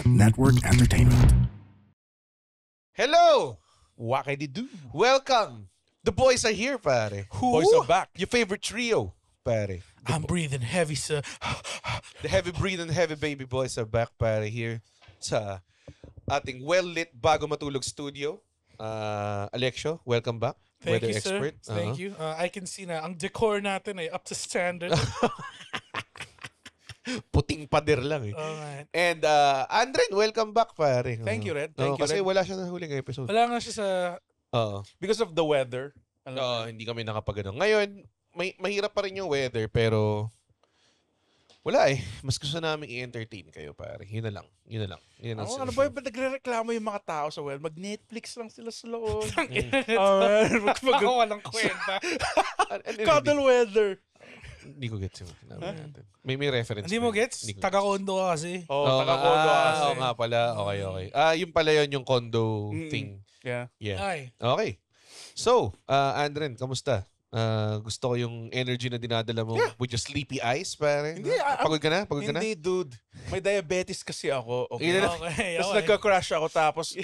Network Entertainment. Hello! Wakay-di-do. Welcome! The boys are here, pare. Boys are back. Your favorite trio, pare. I'm breathing heavy, sir. The heavy breathing, heavy baby boys are back, pare, here sa ating well-lit bago matulog studio. Alexio, welcome back. Thank Weather you, sir. expert. Thank you. I can see na ang decor natin ay up to standard. Puting pader lang eh. Alright. And Andren, welcome back, pare. Thank you, Red. Thank you, Kasi Red. wala siya na huling episode. Wala nga siya sa... Oo. Because of the weather. Hindi kami nakapagano. Ngayon, mahirap pa rin yung weather, pero wala eh. Mas gusto namin i-entertain kayo, pare. Yun na lang. Yun na lang. Yun ang Ano solusyon. ba yung nagre-reklamo yung mga tao sa well? Mag-Netflix lang sila sa loob. Ako walang kwenta. Cuddle weather. Hindi ko gets yung sinabi natin. May reference. Hindi ba mo yun? gets? Hindi ko Taga-kondo ka kasi. Taga-kondo kasi. Oo nga pala. Okay. Yung pala yun yung condo thing. Yeah. Yeah. Ay. Okay. So, Andren, kamusta? Gusto ko yung energy na dinadala mo with your sleepy eyes, pare. Hindi, Pagod ka na? Pagod ka na? Hindi, dude. May diabetes kasi ako. Okay. Yun na- Okay. Tapos nagka-crash ako tapos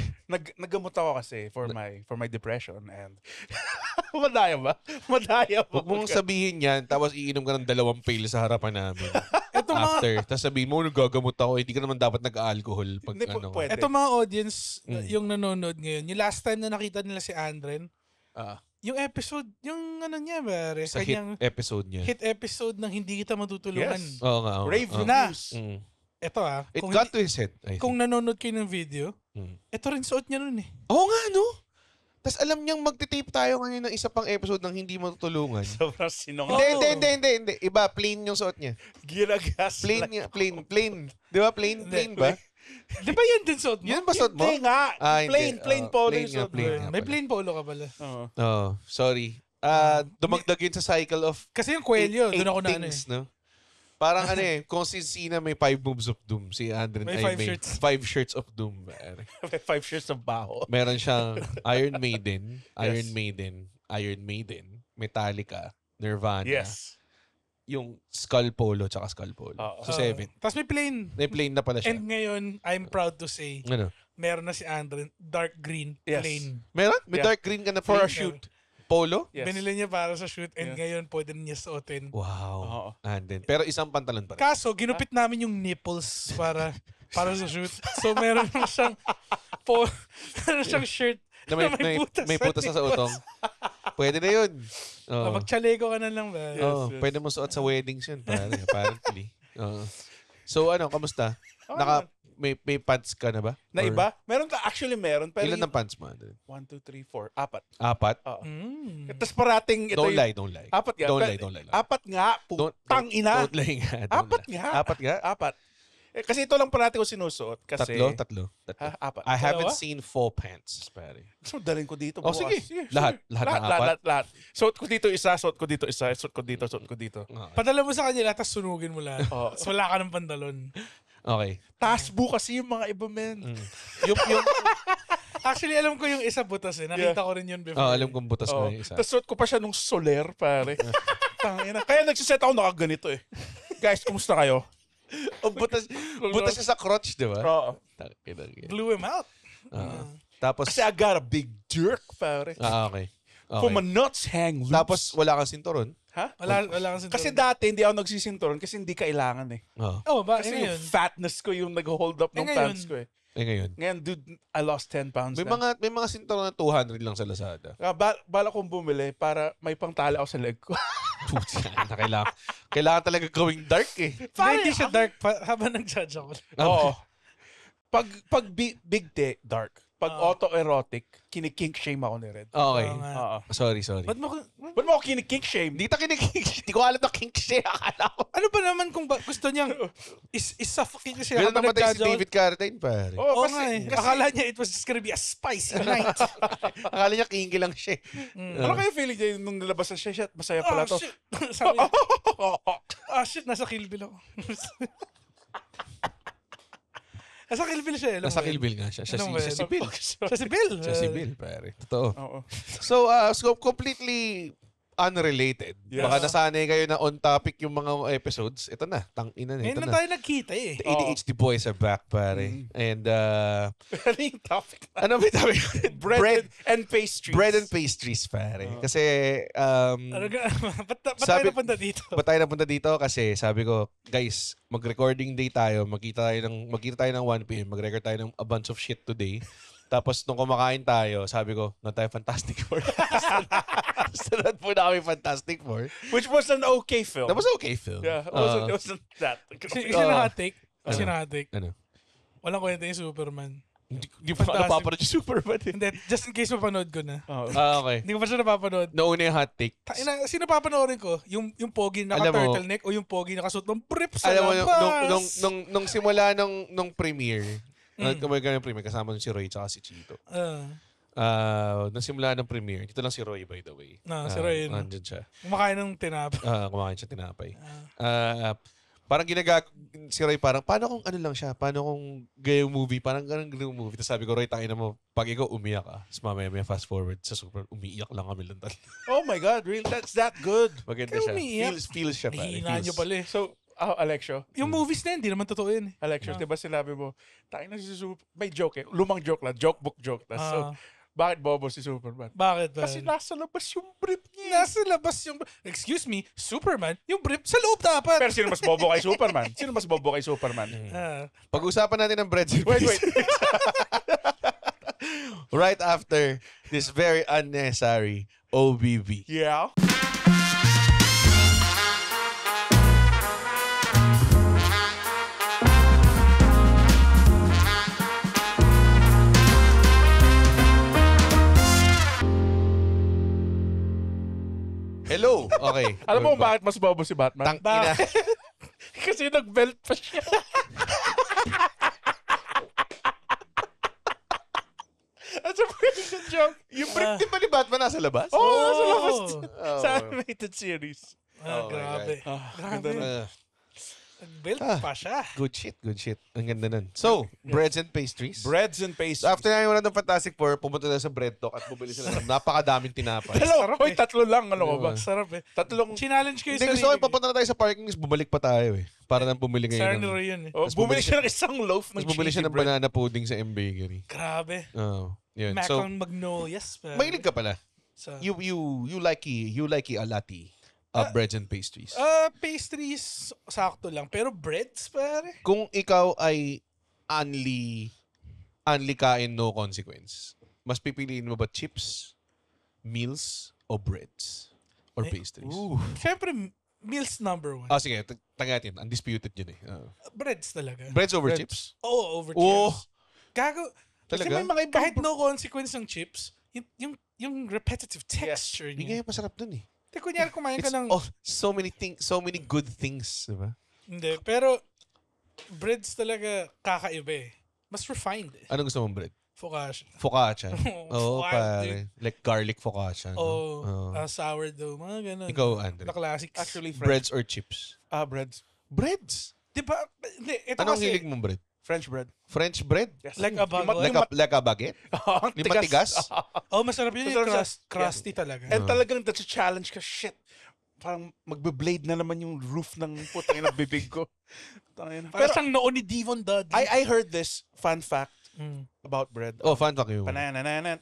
naggamot ako kasi for my depression and madaya ba? Madaya ba? Huwag mong sabihin yan, tapos iinom ka ng 2 pail sa harapan namin. Ito mga, After. Tapos sabihin mo, nagagamot ako. Hindi ka naman dapat nag-alcohol. Pag, Hindi, ano. pwede. ito mga audience, yung nanonood ngayon, yung last time na nakita nila si Andren, yung episode, yung ano niya, bare, Sa hit kanyang episode niya. hit episode ng Hindi Kita Matutulungan. Yes. Oo nga. Oo. Rave Oo. reviews. Mm. Ito It kung, got to his head, I think. kung nanonood kayo ng video, Mm. ito rin suot niya nun eh. Oo nga, no? Tapos alam niyang magtitape tayo ngayon ng isa pang episode ng Hindi Matutulungan. Sobrang sinong Hindi. Iba, plain yung suot niya. ginagas. Plain niya, plain. Di ba? Plain ba? Di ba yan din suot mo? Yun ba suot mo? Hindi nga. Hindi. Plain Oo, polo plain yung nga, suot mo. plain nga May pala. plain polo ka pala. Oo. Oh, sorry. Dumagdag yun sa cycle of Kasi yung kwelyo, eight doon ako na ano eh. things, no? Parang ano eh, kung si Sina may 5 moves of doom, si Andren May ay 5 may shirts. 5 shirts of doom. May 5 shirts of baho. Meron siyang Iron Maiden, Iron Maiden, Metallica, Nirvana, Yes. yung Skull Polo, tsaka Skull Polo. Oo. So 7. Tapos may plain. May plain na pala siya. And ngayon, I'm proud to say, Ano? meron na si Andren, dark green, Yes. plain. Meron? May Yeah. dark green ka na For a plain? shoot. Polo? Yes. Binili niya para sa shoot and Yeah. ngayon pwede niya suotin. Wow. Oo. Andren. Pero isang pantalon pa rin. Kaso, ginupit namin yung nipples para sa shoot. So, meron lang siyang meron siyang shirt Na may putas na sa nipples. utong. Pwede na yun. Oh. Magchalego ka na lang ba? Oh, yes. pwede mo suot sa weddings yun, pare, apparently. So kamusta? May pants ka na ba? Na Or iba? Meron ka, actually meron. Pero Ilan ng pants mo? 1, 2, 3, 4. 4. 4? Oo. Mm. Tapos parating ito Don't yung... lie, don't lie. 4 nga. Don't lie. 4 nga. Putang ina. Don't lie nga. 4 nga. 4 nga? 4. Kasi ito lang parati ko sinusuot. Kasi... Tatlo. Ha? 4. I haven't Dalawa? seen 4 pants, pare. So, dalhin ko dito. Oh, bukas. sige. Lahat ng apat? Lahat. Suot ko dito isa, suot ko dito isa, suot ko dito, suot ko dito. Padala mo sa kanila, tapos sunugin mo lahat. Oo. Tapos wala ka ng pantalon. Okay. Tasbo kasi yung mga iba, men. Yung Actually, alam ko yung isa butas eh. Nakita ko rin yun before. alam kong butas mo yung isa. Tapos suot ko pa siya nung soler, pare. Tangina. Kaya nagsiset ako nakaganito eh. Guys, kumusta kayo? butas siya sa crotch, di ba? Oo. Blew him out. Tapos, Kasi I got a big jerk, pare. okay. For my nuts hang loose. Tapos, wala kang sinturon? ha? Wala kang Kasi sinturon. dati hindi ako nagsisinturon kasi hindi kailangan eh. Oo. Oh, ba? Kasi Ngayon. yung fatness ko yung nag-hold up ng ngayon. pants ko eh. Ngayon. Ngayon, dude, I lost 10 pounds May na. mga sinturon na 200 lang sa Lazada. Bala kong bumili para may pangtali ako sa leg ko. Na kailangan talaga gawing dark eh. Hindi siya dark habang nag-judge ako. Oo. Pag big day, dark. Pag auto-erotic, kinikink shame ako ni Red. Okay. Oo nga. Oo. Sorry. Ba't mo, Ba't mo ako kinikink shame? Hindi ta kinikink. Hindi ko alam na kink siya. Akala ko. ano ba naman kung gusto niyang is-suffocate siya Ganun habang naman tayo si nag-judge ako? David Carradine, pare. Oo, Oo nga eh. kasi, Akala niya it was just gonna be a spicy night. Akala niya kinky lang siya. ano kayo feeling niya nung nilabas na siya? Shit, masaya pala to. shit. Sabi niya, shit, nasa Kill Bill ako. Nasa Kill Bill siya eh. alam Nasa mo yun. Kill Bill nga siya. Siya Alam mo si yun? Bill. Siya si Bill. Siya si Bill, pare. Totoo. Oo. So, completely unrelated. Yes. Baka nasanay kayo na on topic yung mga episodes. Ito na, tangina na. Ngayon Ito na na. tayo nagkita eh. The ADHD boys are back, pare. And, Ano yung topic? ano ba yung topic? Bread and pastries. Bread and pastries, pare. Kasi, Ano ga? Ba't tayo sabi- napunta dito? ba't tayo napunta dito? Kasi sabi ko, guys, mag-recording day tayo, magkita tayo ng 1 p.m., mag-record tayo ng a bunch of shit today. Tapos nung kumakain tayo, sabi ko, na tayo Fantastic Four. Sunod po na kami Fantastic Four. Which was an okay film. That was okay film. Yeah, it wasn't that. Kasi na hot take. Kasi na hot take. Ano? Walang kwenta yung Superman. Hindi pa Fantastic. napapanood yung Superman. Hindi, just in case mapanood ko na. Okay. Hindi ko pa siya napapanood. Nauna yung hot take. Sino papanoorin ko? Yung pogi na Alam mo- turtleneck o yung pogi na kasuot ng brief sa Alam mo, labas? nung simula nung premiere, kumaga ng premiere, kasama nun si Roy tsaka si Chito. Nung simula ng premiere, dito lang si Roy, by the way. Si Roy. Nandun siya. Kumakain ng tinapay. Kumakain siya tinapay. Parang si Roy, parang, paano kung ano lang siya? Paano kung gayong movie? Parang ganun movie. Tapos sabi ko, Roy, tangina mo, pag ikaw umiyak ka, tapos mamaya fast forward sa Superman, umiiyak lang kami lang. Oh my God, really? That's that good. Maganda Kaya siya. umiiyak. Feels siya, pare. Hihina nyo pala eh. So, Alexio, Yung movies na yun, di naman totoo yun eh. Alexio, di ba sinabi mo, tayo na si Superman, may joke eh, lumang joke lang, joke book joke. So, bakit bobo si Superman? Bakit ba? Kasi nasa labas yung brief niya. nasa labas yung... Excuse me, Superman, yung brief sa loob dapat. Pero sino mas bobo kay Superman? Sino mas bobo kay Superman? Pag-usapan natin ng breads and Wait. right after this very unnecessary OBB. Yeah. Hello. Okay. Alam mo kung bakit mas bobo si Batman? Tangina. Kasi nag-belt pa siya. That's a pretty good joke. Yung brief din ba ni Batman nasa labas? Nasa labas. Oh. Sa animated series. Oh my grabe. Ganda na. Nag-build pa siya. Good shit. Ang ganda nun. So, breads and pastries. Breads and pastries. So, after namin wala ng Fantastic Four, pumunta na sa bread talk at bumili sila ng napakadaming tinapay. Dalawa. Hoy, tatlo lang. Ano ko ba? Sarap eh. Tatlong... Challenge kayo Hindi, sa gusto ko papunta na tayo sa parking, bumalik pa tayo eh. Para nang bumili Sarah ngayon. ni Roy yun eh. Oh, Tapos bumili bumili siya ng isang loaf ng Tapos bumili siya cheesy ng bread. banana pudding sa M Bakery. Grabe. Oh, yun. Mac So, on Magnolias. pa. mahilig ka pala. So, You like a latte of breads and pastries. pastries, sakto lang. Pero breads, pare. Kung ikaw ay only kain, no consequence, mas pipiliin mo ba chips, meals, o breads? Or pastries? Siyempre, meals number one. Sige, tangatin. Undisputed yun eh. Breads talaga. Breads over Breads. chips? Oo, over Oh. chips. Gago. Kasi Talaga? may mga ibang, kahit no consequence ng chips, yung repetitive texture Hindi niya. nga masarap dun eh. Hindi, kunyari kumain ka It's ng... so many good things, di ba? Hindi, pero breads talaga kakaiba eh. Mas refined eh. Anong gusto mong bread? Focaccia. Focaccia. Oo, Focaccia, pare. Like garlic focaccia. O No? sourdough, mga ganun. Ikaw, Andre. The classics. Actually, Breads or chips? breads. Breads? Di ba? Hindi, ito Anong kasi... hilig mong bread? French bread. French bread? Yes. Like a baguette? Like a baguette? Ang Yung matigas? Oh, masarap yun. Masarap Yung siya. crusty talaga. And talagang that's a challenge ka. Shit. Parang magbe-blade na naman yung roof ng putang ina bibig ko. Para Pero siyang noon ni Devon Dudley. I heard this fun fact about bread. Oh, fun fact yun. Banana.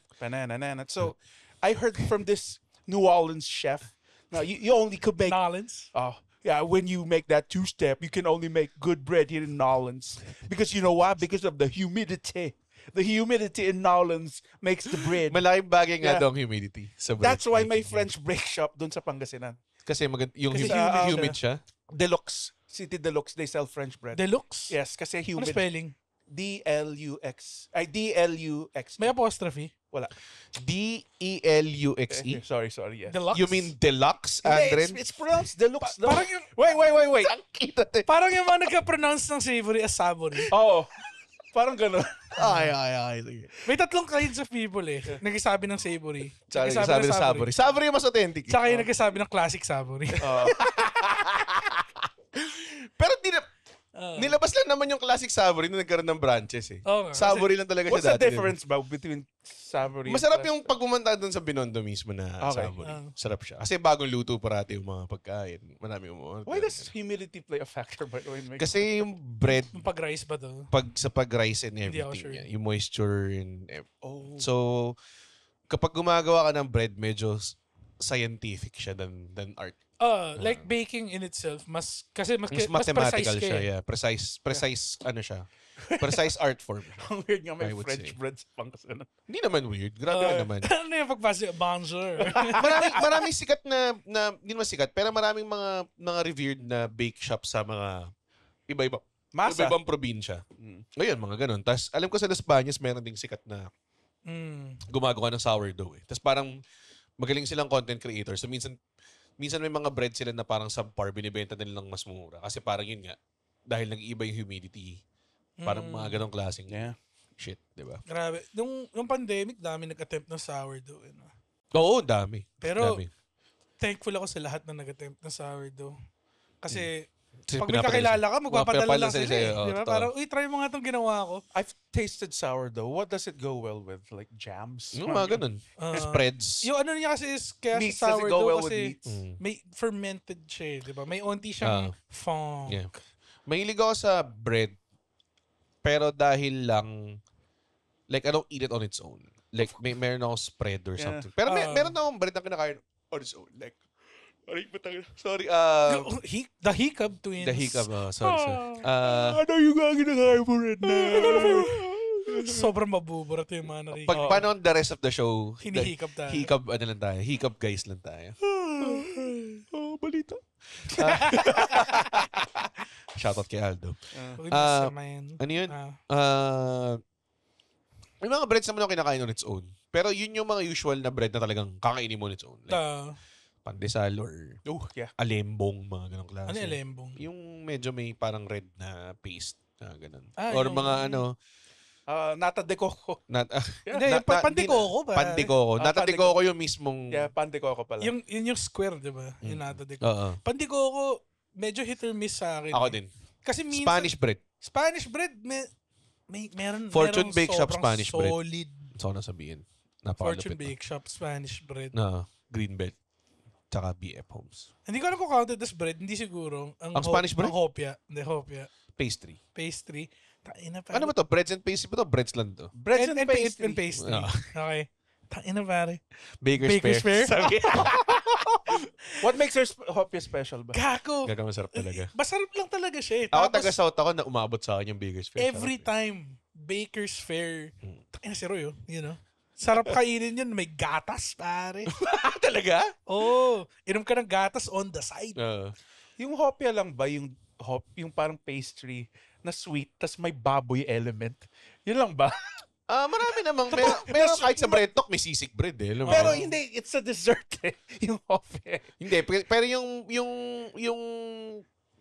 So, I heard from this New Orleans chef. Now, you only could make... Nolans. Yeah, when you make that two-step, you can only make good bread here in New Orleans. Because you know why? Because of the humidity. The humidity in New Orleans makes the bread. Malaking bagay nga Yeah. daw ang humidity sa bread. That's why may French break shop dun sa Pangasinan. Kasi yung Kasi humid siya. Deluxe. City Deluxe, they sell French bread. Deluxe? Yes, kasi Ano humid. spelling? D-L-U-X. Ay, D-L-U-X. May apostrophe? Wala. Deluxe? Sorry, yes. Deluxe? You mean deluxe, Hindi, Andren? it's pronounced Deluxe. though. parang yung... Wait. Parang yung mga nagka-pronounce ng savory as savory. Oo. Parang gano'n. Ay. Sige. May tatlong kinds of people eh. Nagsasabi ng savory. Sabi Nagsasabi ng savory. Savory yung mas authentic. Tsaka yung nagsasabi ng classic savory. Pero di na... Nilabas lang naman yung classic Savory nung nagkaroon ng branches eh. Oo nga, Savory lang talaga What's siya the dati. difference ba between Savory? Masarap yung pag pumunta doon sa Binondo mismo na Okay. Savory. Sarap siya. Kasi bagong luto parati yung mga pagkain. Marami umorder. Why does humidity play a factor by the way? Kasi yung bread, Yung pag-rice ba to? sa pag-rice and Hindi ako everything, sure. yung moisture and Oh. so kapag gumagawa ka ng bread, medyo scientific siya than art. Like baking in itself, mas Mas mathematical siya, yeah. Precise ano siya. Precise art form. Ang weird nga may I would French say. bread sa Pangasinan. Hindi naman weird. Grabe ka naman. Ano yung pagpasa? Bonjour. maraming sikat na hindi naman sikat, pero maraming mga revered na bake shop sa mga iba-iba. Masa. Iba-ibang probinsya. Ngayon, mga ganun. Tapos, alam ko sa Las Bañas, meron ding sikat na gumagawa ng sourdough eh. Tapos parang magaling silang content creators. So, minsan may mga bread sila na parang subpar, binibenta nila lang mas mura. Kasi parang yun nga, dahil nag-iiba yung humidity, parang mga ganong klaseng shit, di ba? Grabe. Nung pandemic, dami nag-attempt ng sourdough. Oo, dami. Pero, Dami. thankful ako sa lahat na nag-attempt ng sourdough. Kasi, Kasi pag may pinapadala kakilala ka, magpapadala Pinapadala lang sila sa'yo, eh. oo, Di ba? totoo. Parang, uy, try mo nga itong ginawa ko. I've tasted sourdough. What does it go well with? Like jams? Yung mga ganun. Spreads. Yung ano niya kasi is, kaya Meats, sa does it go sourdough well with kasi, meats? may fermented siya eh, di ba? May onti siyang funk. Yeah. Mahilig ako sa bread, pero dahil lang, like, I don't eat it on its own. Like, meron akong spread or something. Pero meron akong bread na kinakain on its own. Like, sorry, The Hiccup Twins. the hiccup. Sorry. Ano yung nga kinakain mo rin na? Sobrang mabuburat yung mga nakikinig. Paano the rest of the show? Hinihikap tayo. Hiccup, ano lang tayo? Hiccup guys lang tayo. Balita. Shoutout kay Aldo. Uy, masama yan. Ano yun? May mga breads naman ako kinakain on its own. Pero yun yung mga usual na bread na talagang kakainin mo on its own. Like, pandesal or alembong, mga ganong klase. Ano yung alembong? Yung medyo may parang red na paste. Ganun. Ah, Or yung- mga ano, Nata de coco. Hindi, yung pandikoko ba? Pandikoko. Natadikoko yung mismong... Yeah, pan de coco pala. Yung square, di ba? Yung nata de coco. Oo. Pandikoko, medyo hit or miss sa akin. Ako eh. din. Kasi minsan, Spanish bread. meron Fortune Bake Shop sobrang Spanish bread. solid. So, nasabihin. Fortune Napakalupit. Bake Shop Spanish bread. Na Green Belt. Tsaka BF Homes. Hindi ko alam kung counted as bread. Hindi siguro. Ang Spanish bread? Ang hopia. Hindi, hopia. Pastry. Pastry. Taina pa. Ano ba to? Breads and pastry ba to? Breads lang to. Breads and pastry. And pastry. Ah. Okay. Taina pare. Baker's Fair. Fair? What makes your hopia special ba? Kako. Gaga masarap talaga. Masarap lang talaga siya eh. Ako Tapos, taga-South ako na umabot sa akin yung Baker's Fair. every Sarap eh. time, Baker's Fair, taina si Roy, you know? Sarap kainin yun, may gatas, pare. Talaga? Oh, inom ka ng gatas on the side. Yung hopia lang ba yung parang pastry na sweet tas may baboy element? Yun lang ba? Marami namang. Meron kahit sa bread talk, may sisig bread eh. Alam mo? Pero hindi, it's a dessert eh. Yung hopia. Hindi, pero yung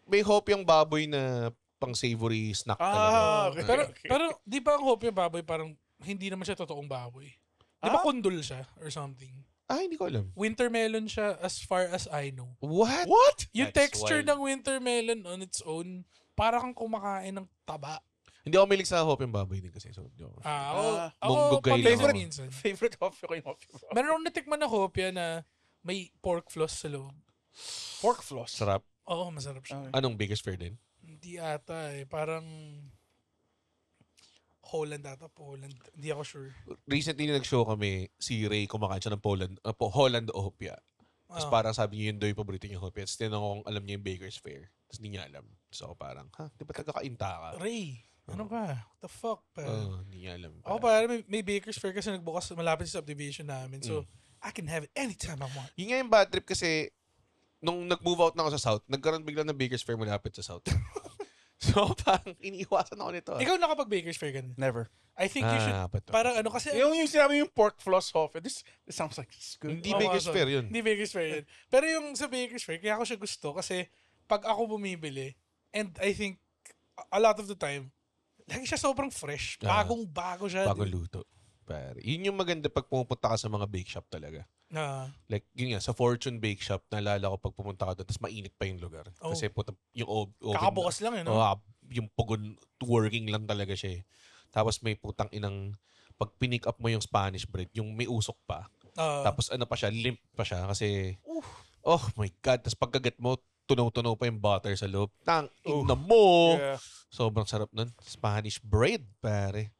may hope yung baboy na pang savory snack talaga. Okay. Pero di ba ang hopya baboy parang hindi naman siya totoong baboy? Di ba kundol siya or something? Hindi ko alam. Winter melon siya as far as I know. What? Yung That's texture wild. ng winter melon on its own, para kang kumakain ng taba. Hindi ako milig sa hope yung baboy din kasi. So, Ako Munggugay lang pag ako. minsan. Favorite hopia ko yung hopia. Meron akong natikman na hopya na may pork floss sa loob. Pork floss. Sarap. Oo, masarap siya. Anong Baker's Fair din? Hindi ata eh. Parang Holland ata. Poland. Hindi ako sure. Recently nag-show kami, si Ray kumakain siya ng Holland Hopia. Tapos parang sabi niya yun daw yung paborito niya Hopia. Tapos tinanong ko kung alam niya yung Baker's Fair. Tapos hindi niya alam. So parang, di ba taga-kainta ka? Ray, ano ba? What the fuck? Hindi niya alam. Ako pa, may Baker's Fair kasi nagbukas malapit sa subdivision namin. So, I can have it anytime I want. Yun nga yung bad trip kasi nung nag-move out na ako sa South, nagkaroon bigla ng Baker's Fair malapit sa South. So parang iniiwasan ako nito. Ikaw nakapag-Baker's Fair ka na? Never. I think you should, Pato. parang ano kasi, Yung sinabi yung pork floss hopia, this sounds like it's good. Hindi Baker's Fair yun. Hindi Baker's Fair yun. Pero yung sa Baker's Fair, kaya ako siya gusto kasi pag ako bumibili, and I think a lot of the time, lagi siya sobrang fresh. Bagong-bago siya. Bagong luto. Pare. Yun yung maganda pag pumupunta ka sa mga bake shop talaga. Like, yun nga, sa Fortune Bake Shop, naalala ko pag pumunta ka doon, tapos mainit pa yung lugar. Kasi puta, yung oven. Kakabukas lang yun. Oh, yung pugon working lang talaga siya eh. Tapos may putang inang pag pinick up mo yung Spanish bread, yung may usok pa. Tapos ano pa siya, limp pa siya kasi oh my God. Tapos pagkagat mo, tunaw-tunaw pa yung butter sa loob. Ina mo! Yeah. Sobrang sarap nun. Spanish bread, pare.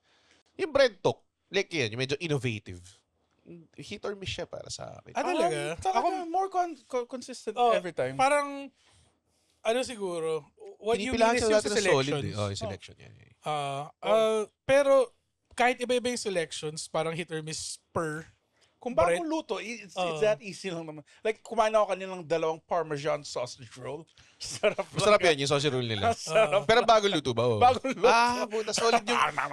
Yung bread talk, like yan, yung medyo innovative. Hit or miss siya para sa akin. Talaga? Talaga, more consistent every time. Parang, ano siguro, what you mean Pinipilahan is sila yung natin sa ng solid selections. eh. Oh, yung selection. Yeah. Pero, kahit iba-iba yung selections, parang hit or miss per Kung bread. bagong luto, it's that easy lang naman. Like, kumain ako kanilang 2 Parmesan sausage roll. Sarap Masarap lang. yan, yung sausage roll nila. Sarap. Pero bagong luto ba? Oh. Bagong luto. Puta,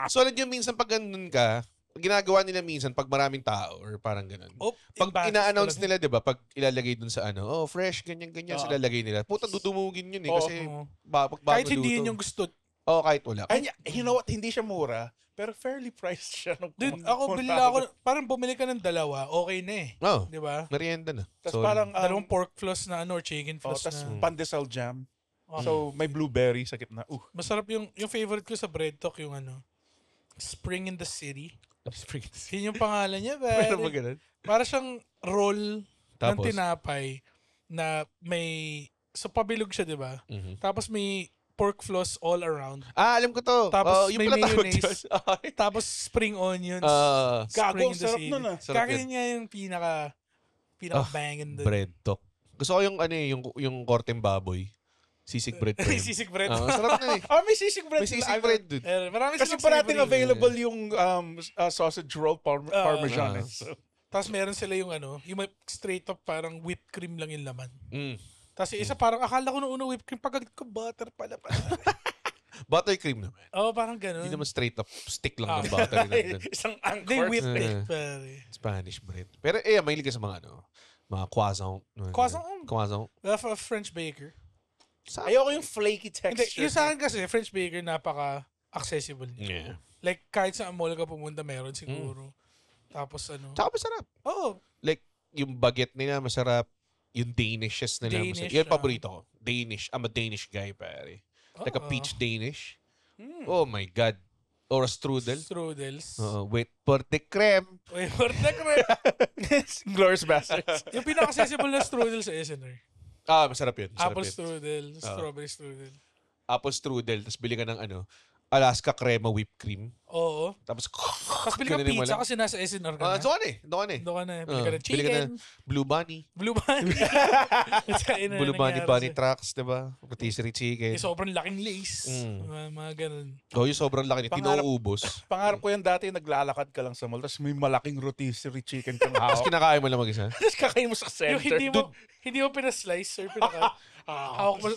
solid yung minsan pag ganun ka, ginagawa nila minsan pag maraming tao or parang ganun. Pag ina-announce nila, di ba, pag ilalagay dun sa fresh, ganyan-ganyan, sila lagay nila. Puta, dudumugin yun eh. Kasi pag bagong kahit hindi luto. yun yung gusto. Kahit wala. And you know what, hindi siya mura, pero fairly priced siya. Dude, parang bumili ka ng 2, okay na eh. Oh, Di ba? merienda na. Tapos Solid. parang, 2 pork floss na or chicken floss tas na. pandesal jam. So, may blueberry sa gitna. Masarap yung favorite ko sa bread talk, yung Spring in the City. Yun yung pangalan niya, Meron ba pare. ganun? Para siyang roll ng Tapos? tinapay na may, so pabilog siya, di ba? Mhm. Tapos may pork floss all around. Alam ko to. Tapos yung may pala tawag mayonnaise. doon. Tapos spring onions. Gago, Spring in the sarap City. nun ah. Sarap Kaya yun. nga yung pinaka bangin doon. Bread talk. Gusto ko yung korteng baboy. Sisig bread pa yun. Sisig bread. Sarap na eh. May sisig bread. May sila. sisig bread dude. Marami Kasi silang parating savory. available yung sausage roll parmesan. Tapos meron sila yung yung may straight up parang whipped cream lang yung laman. Mm. Tapos yung isa parang akala ko nung una whipped cream, pagkagat ko butter pala. Buttercream naman. Parang ganun. Hindi naman straight up stick lang ng butter. Isang They anchor. whipped it, Ah. pare. Spanish bread. Pero mahilig ka sa mga mga croissant. Croissant? French baker. Ayoko yung flaky Hindi, texture. yung sa akin kasi, French baker napaka-accessible niya. Yeah. Like, kahit sa mall ka pumunta, meron siguro. Tapos Tsaka masarap. Oo. Like, yung baguette nila masarap. Yung Danishes nila Danish, masarap. Yung paborito ko. Danish. I'm a Danish guy, pare. Like a peach Danish. Oh my God. Or a strudel. Strudels. Wait for the creme. Wait, for the crap. Glorious Bastards. Yung pinaka-accessible na strudel sa SNR. Masarap yun. Masarap Apple yun. strudel, strawberry strudel. Apple strudel. Tapos bili ka ng Alaska crema whipped cream. Oo. Tapos Bili ka ganunin mo pizza lang. kasi nasa SNR ka na. Doon ka na eh. Doon Doon ka na. Bili ka ng Bili ka chicken. ng Blue Bunny. Blue Bunny. Blue Bunny Bunny Tracks, diba? Rotisserie chicken. Yung sobrang laking lace. Mga ganun. Yung sobrang laki. Tinuubos. Pangarap ko yan dati, naglalakad ka lang sa mall, tapos may malaking rotisserie chicken kang Tapos hawak. kinakain mo lang mag-isa. Tapos kakain mo sa Yung center. hindi mo pinaslice or hawak mo.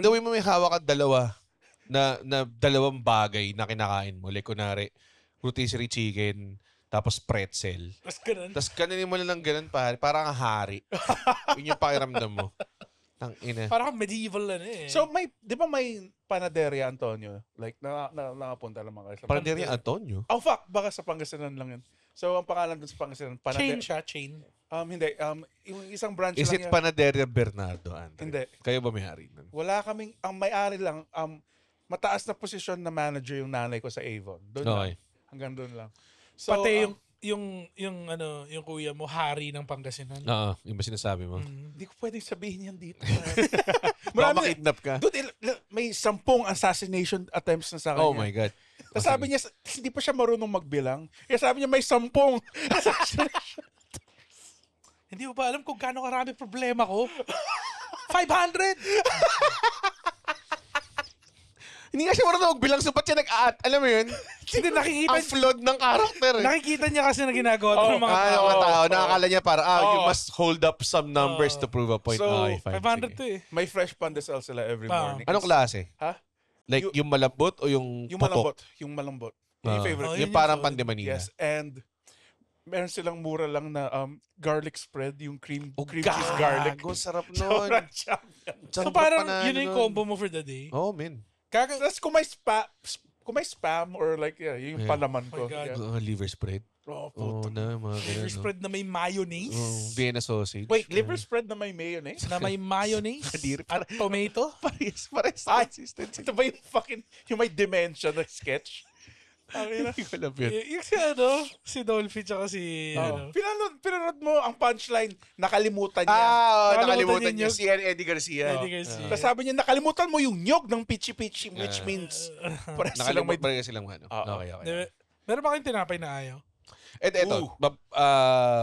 Gawin mo may hawak at dalawa na dalawang bagay na kinakain mo. Like, kunwari, rotisserie chicken, tapos pretzel. Tapos ganun. Tapos kanin mo lang ganun, pare. Parang hari. Yun yung pakiramdam mo. Tangina. Parang medieval na eh. So, di ba may Panaderia Antonio? Like, nakapunta naman kayo sa Panaderia Antonio? Oh, fuck. Baka sa Pangasinan lang yun. So, ang pangalan dun sa Pangasinan, chain siya, chain. Hindi. Yung isang branch Is lang it Panaderia Bernardo, Andre? Hindi. Kayo ba may-ari nun? Wala kaming, ang may-ari lang, mataas na posisyon na manager yung nanay ko sa Avon. Doon lang. Hanggang doon lang. So, Pati yung kuya mo, hari ng Pangasinan. Oo, yung ba sinasabi mo? hindi ko pwedeng sabihin yan dito. Baka makidnap ka. Dude, may 10 assassination attempts na sa kanya. Oh my God. Tapos sabi niya, hindi pa siya marunong magbilang. Kaya sabi niya, may 10 assassination. Hindi mo ba alam kung gaano karami problema ko? 500! Hindi nga siya marunong magbilang, so ba't siya nag-aat? Alam mo yun? Hindi nakikita. Ang flawed ng karakter eh. Nakikita niya kasi na ginagawa ng mga Yung mga tao, nakakala niya para, you Oo. must hold up some numbers to prove a point. So, Okay, fine, 500 sige. to eh. May fresh pandesal sila every morning. Anong klase? Ha? Like, yung malambot o yung Yung potok? malambot. Yung malambot. Yung favorite. Oh, Yung yun parang yung solid. pandemanina. Yes, and meron silang mura lang na garlic spread, yung cream cheese God, garlic. sarap nun. Sobrang champion. So parang yun yung combo mo for the day. Oh, man. Tapos kung may spam or like yung palaman ko. Oh my God. Yeah. Liver spread. Oh, Oo na, mga Liver ganun. No? spread na may mayonnaise. Vienna sausage. Wait, liver spread na may mayonnaise? Na may mayonnaise. Kadiri. At tomato. Pares Ay, consistency. ito ba yung fucking, yung may dementia na sketch? Ang ina. Hindi ko alam yun. Yung si Dolphy tsaka si, Pinanood mo ang punchline, nakalimutan niya. Nakalimutan Nakalimutan niya. yung- Si Eddie Garcia. Eddie Garcia. Tapos sabi niya, nakalimutan mo yung nyog ng pichi-pichi, which means, parang silang may... Nakalimutan silang ano. Oo. Okay, okay. Di- Meron ba kayong tinapay na ayaw? Eto.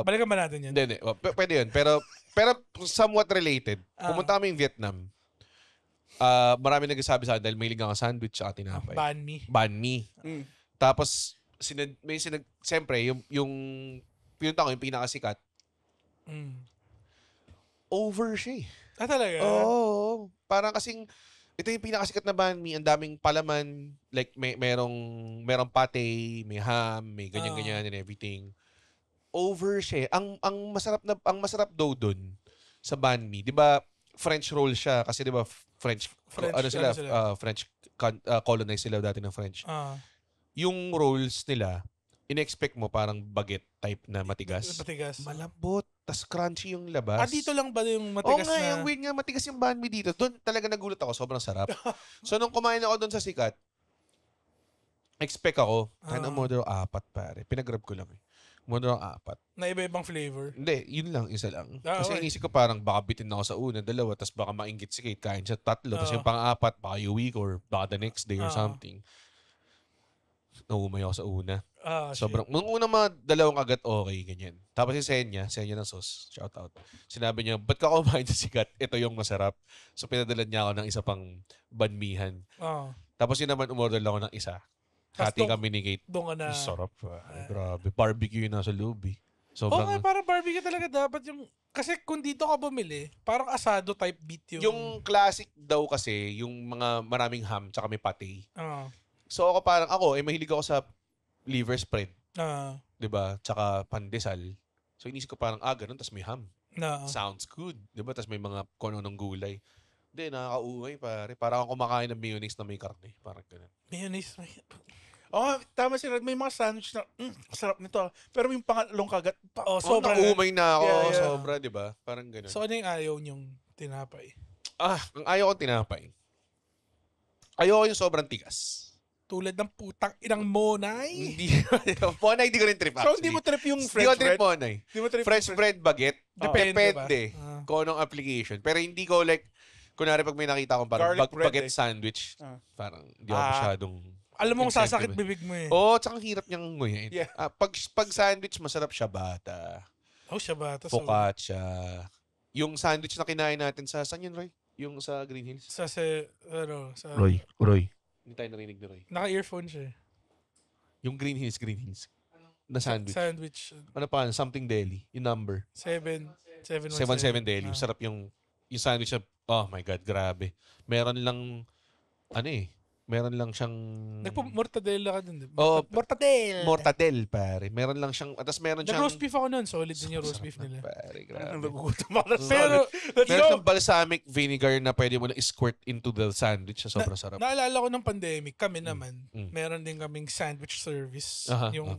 Balikan ba natin yan? Hindi. Pwede yun. Pero somewhat related. Pumunta kami yung Vietnam. Marami nagsasabi sa akin dahil mahilig ako sa sandwich at tinapay. Banh mi. Banh mi. Mm. Tapos, siyempre, yung pinunta ko, yung pinakasikat, Mm. over siya eh. Talaga? Oo. Parang kasing, ito yung pinakasikat na banh mi, ang daming palaman, like merong pate, may ham, may ganyan-ganyan and everything. Over siya. Ang masarap daw dun sa banh mi, 'di ba? French roll siya kasi 'di ba French colonized sila dati ng French. Yung rolls nila, in-expect mo parang baguette type na matigas. Matigas. Malambot, tas crunchy yung labas. Dito lang ba yung Oo matigas nga, na? yung weird nga, matigas yung banh mi dito. Doon talaga nagulat ako, sobrang sarap. So nung kumain ako doon sa sikat, expect ako, tayo model 4 pare. Pinagrab ko lang eh. Model 4. Na iba-ibang flavor. Hindi, yun lang, isa lang. Kasi Okay. inisip ko parang baka bitin ako sa una, dalawa, tas baka mainggit si Kate, kain siya 3, tas yung pang-4, baka yung week or baka the next day or something. Naumay ako sa una. Sobrang, nung una mga dalawang kagat, okay, ganyan. Tapos si Senya ng sauce, shout out. Sinabi niya, ba't ka kumain sa sikat? Ito yung masarap. So pinadala niya ako ng isa pang banmihan. Tapos yun naman, umorder lang ako ng isa. Hati kami ni Kate. Doon ka na. Ang sarap. Grabe. Barbecue yung nasa loob eh. Oo Sobrang, nga, parang barbecue talaga dapat yung... Kasi kung dito ka bumili, parang asado type beat yung... yung classic daw kasi, yung mga maraming ham tsaka may pate. So ako, mahilig ako sa liver spread. 'Di ba? Tsaka pandesal. So inisip ko parang, ganun, tas may ham. Sounds good. 'Di ba? Tas may mga kono ng gulay. Hindi, nakakauway pare. Parang ako kumakain ng mayonnaise na may karne. Parang ganun. Mayonnaise. Oh, tama si Red. May mga sandwich na, sarap nito. Pero yung pangalong kagat, Sobra na. Naumay na ako. Yeah. Sobra, 'di ba? Parang ganun. So ano yung ayaw niyong tinapay? Ang ayaw kong tinapay. Ayaw ko yung sobrang tigas. Tulad ng putang inang monay. Hindi. Monay, hindi ko rin trip so actually. hindi mo trip yung Hindi ko French trip bread? monay. Hindi mo trip French yung bread baguette. Depende Depende. ba? Kung anong application. Pero hindi ko like, kunwari pag may nakita akong parang Garlic bread baguette eh. sandwich, parang hindi ako masyadong... Alam mo kung sasakit incentive. bibig mo eh. Oo, tsaka ang hirap niyang nguyain. Yeah. Pag sandwich, masarap siya bata. Siya ba? Focaccia. Yung sandwich na kinain natin sa, saan yun, Roy? Yung sa Green Hills? Sa Roy. Hindi tayo narinig ni Roy. Naka-earphone siya eh. Yung Green Hills. Na sandwich. Sandwich. Ano pa? Something deli. Yung number. 717 717 Deli. Sarap yung sandwich na, oh my God, grabe. Meron lang siyang... Nagpo-mortadella ka dun. Oo. Mortadella. Mortadel, pare. Meron lang siyang, tapos meron siyang... Nag-roast beef ako nun. Solid din yung roast beef nila. Pare, Ang grabe. nagugutom ako na Pero, Meron siyang balsamic vinegar na pwede mo na squirt into the sandwich. Sobrang sarap. naalala ko ng pandemic, kami naman, meron din kaming sandwich service. Aha. Yung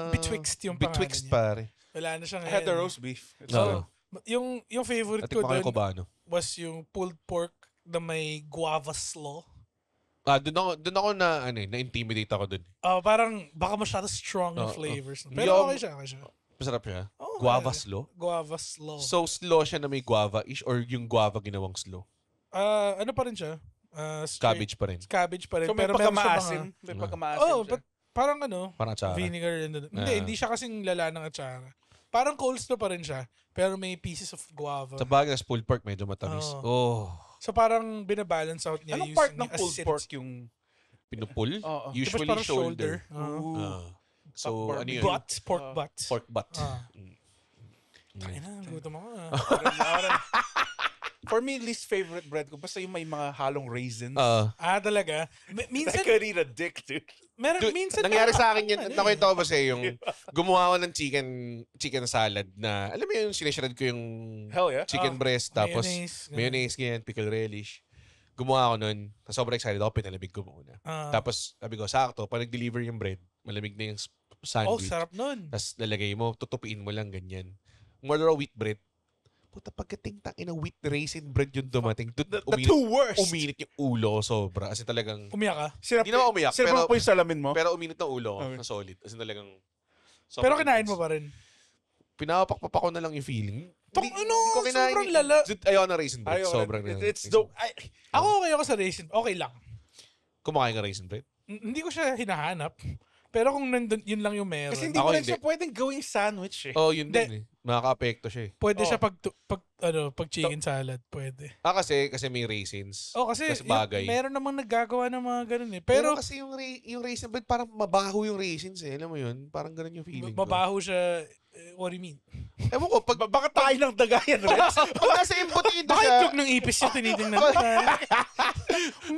Betwixt yung Betwixt, pangalan niya. pare. Wala na siya I ngayon. had the roast beef. Oo. Yung favorite ko Natikman ko yung doon kubano. was yung pulled pork na may guava slaw. Doon ako na-intimidate ako doon. Parang baka masyado strong yung Oo. flavors. Hindi Pero ako- okay siya. Masarap siya. Oo, Guava okay. slow. Guava slaw. So, slow siya na may guava-ish or yung guava ginawang slow? Ano pa rin siya? Cabbage pa rin. Cabbage pa rin. So may pero meron siya pagkamaasim. mga... May pagkamaasim Oh, siya. but parang Parang atsara. vinegar. Hindi siya kasing lala ng atsara. Parang coleslaw pa rin siya. Pero may pieces of guava. Sa bagay, sa pulled pork, medyo matamis. Oh. So parang binabalance out niya Anong using part ng yung pulled acidity. pork yung... Pinupul? Oo. Usually Tapos parang shoulder. Oo. So, Pork ano yun? Butt, pork butt. Pork butt. Tangina, gutom ako. For me, least favorite bread ko, basta yung may mga halong raisins. Talaga. I Minsan, could eat a dick, dude. minsan Nangyari sa akin yun, nakwento ko ba sa'yo yung gumawa ko ng chicken salad na, alam mo yung sinishred ko yung Hell yeah. chicken breast, tapos mayonnaise, mayonnaise, ganyan, pickle relish. Gumawa ako nun. Sobrang excited ako, pinalabig ko muna. Ah. Tapos, sabi ko, sakto, pag nag-deliver yung bread, malamig na yung Oh, sandwich. sarap nun. Tapos lalagay mo, tutupiin mo lang ganyan. Mother of wheat bread. Puta, pagdating tangina wheat raisin bread yung dumating. The two worst. Uminit yung ulo sobra. Kasi talagang, Umiyak ka. Sinap, Hindi naman umiyak, sinap pero- mo po yung salamin mo? pero uminit ng ulo ko. Okay. Na solid. Kasi talagang, Pero sobrang kinain intense. mo pa rin. Pinapakpapa ko na lang yung feeling. Tong Hindi- ano, hindi ko kinain sobrang yung- lala. Ayaw na raisin bread. Ayaw, Sobrang it's dope. Ako okay ako sa raisin. Okay lang. Kumakain ka raisin bread? Hindi ko siya hinahanap. Pero kung nandun, yun lang yung meron. Kasi hindi Ako mo rin hindi. siya pwedeng gawing sandwich eh. Oh, yun Hindi. din eh. Makaka-apekto siya eh. Pwede Oh. siya pag chicken salad. Pwede. Kasi may raisins. Oh, kasi bagay. meron namang naggagawa ng mga ganun eh. Pero Pero, kasi yung raisin bread, parang mabaho yung raisins eh. Alam mo yun? Parang ganun yung feeling ko. mabaho siya. What do you mean? Ewan ko, pag, Baka tayo ng dagayan, Rex. pag nasa embutido Baka siya, itlog ng ipis yung tinitingnan ko.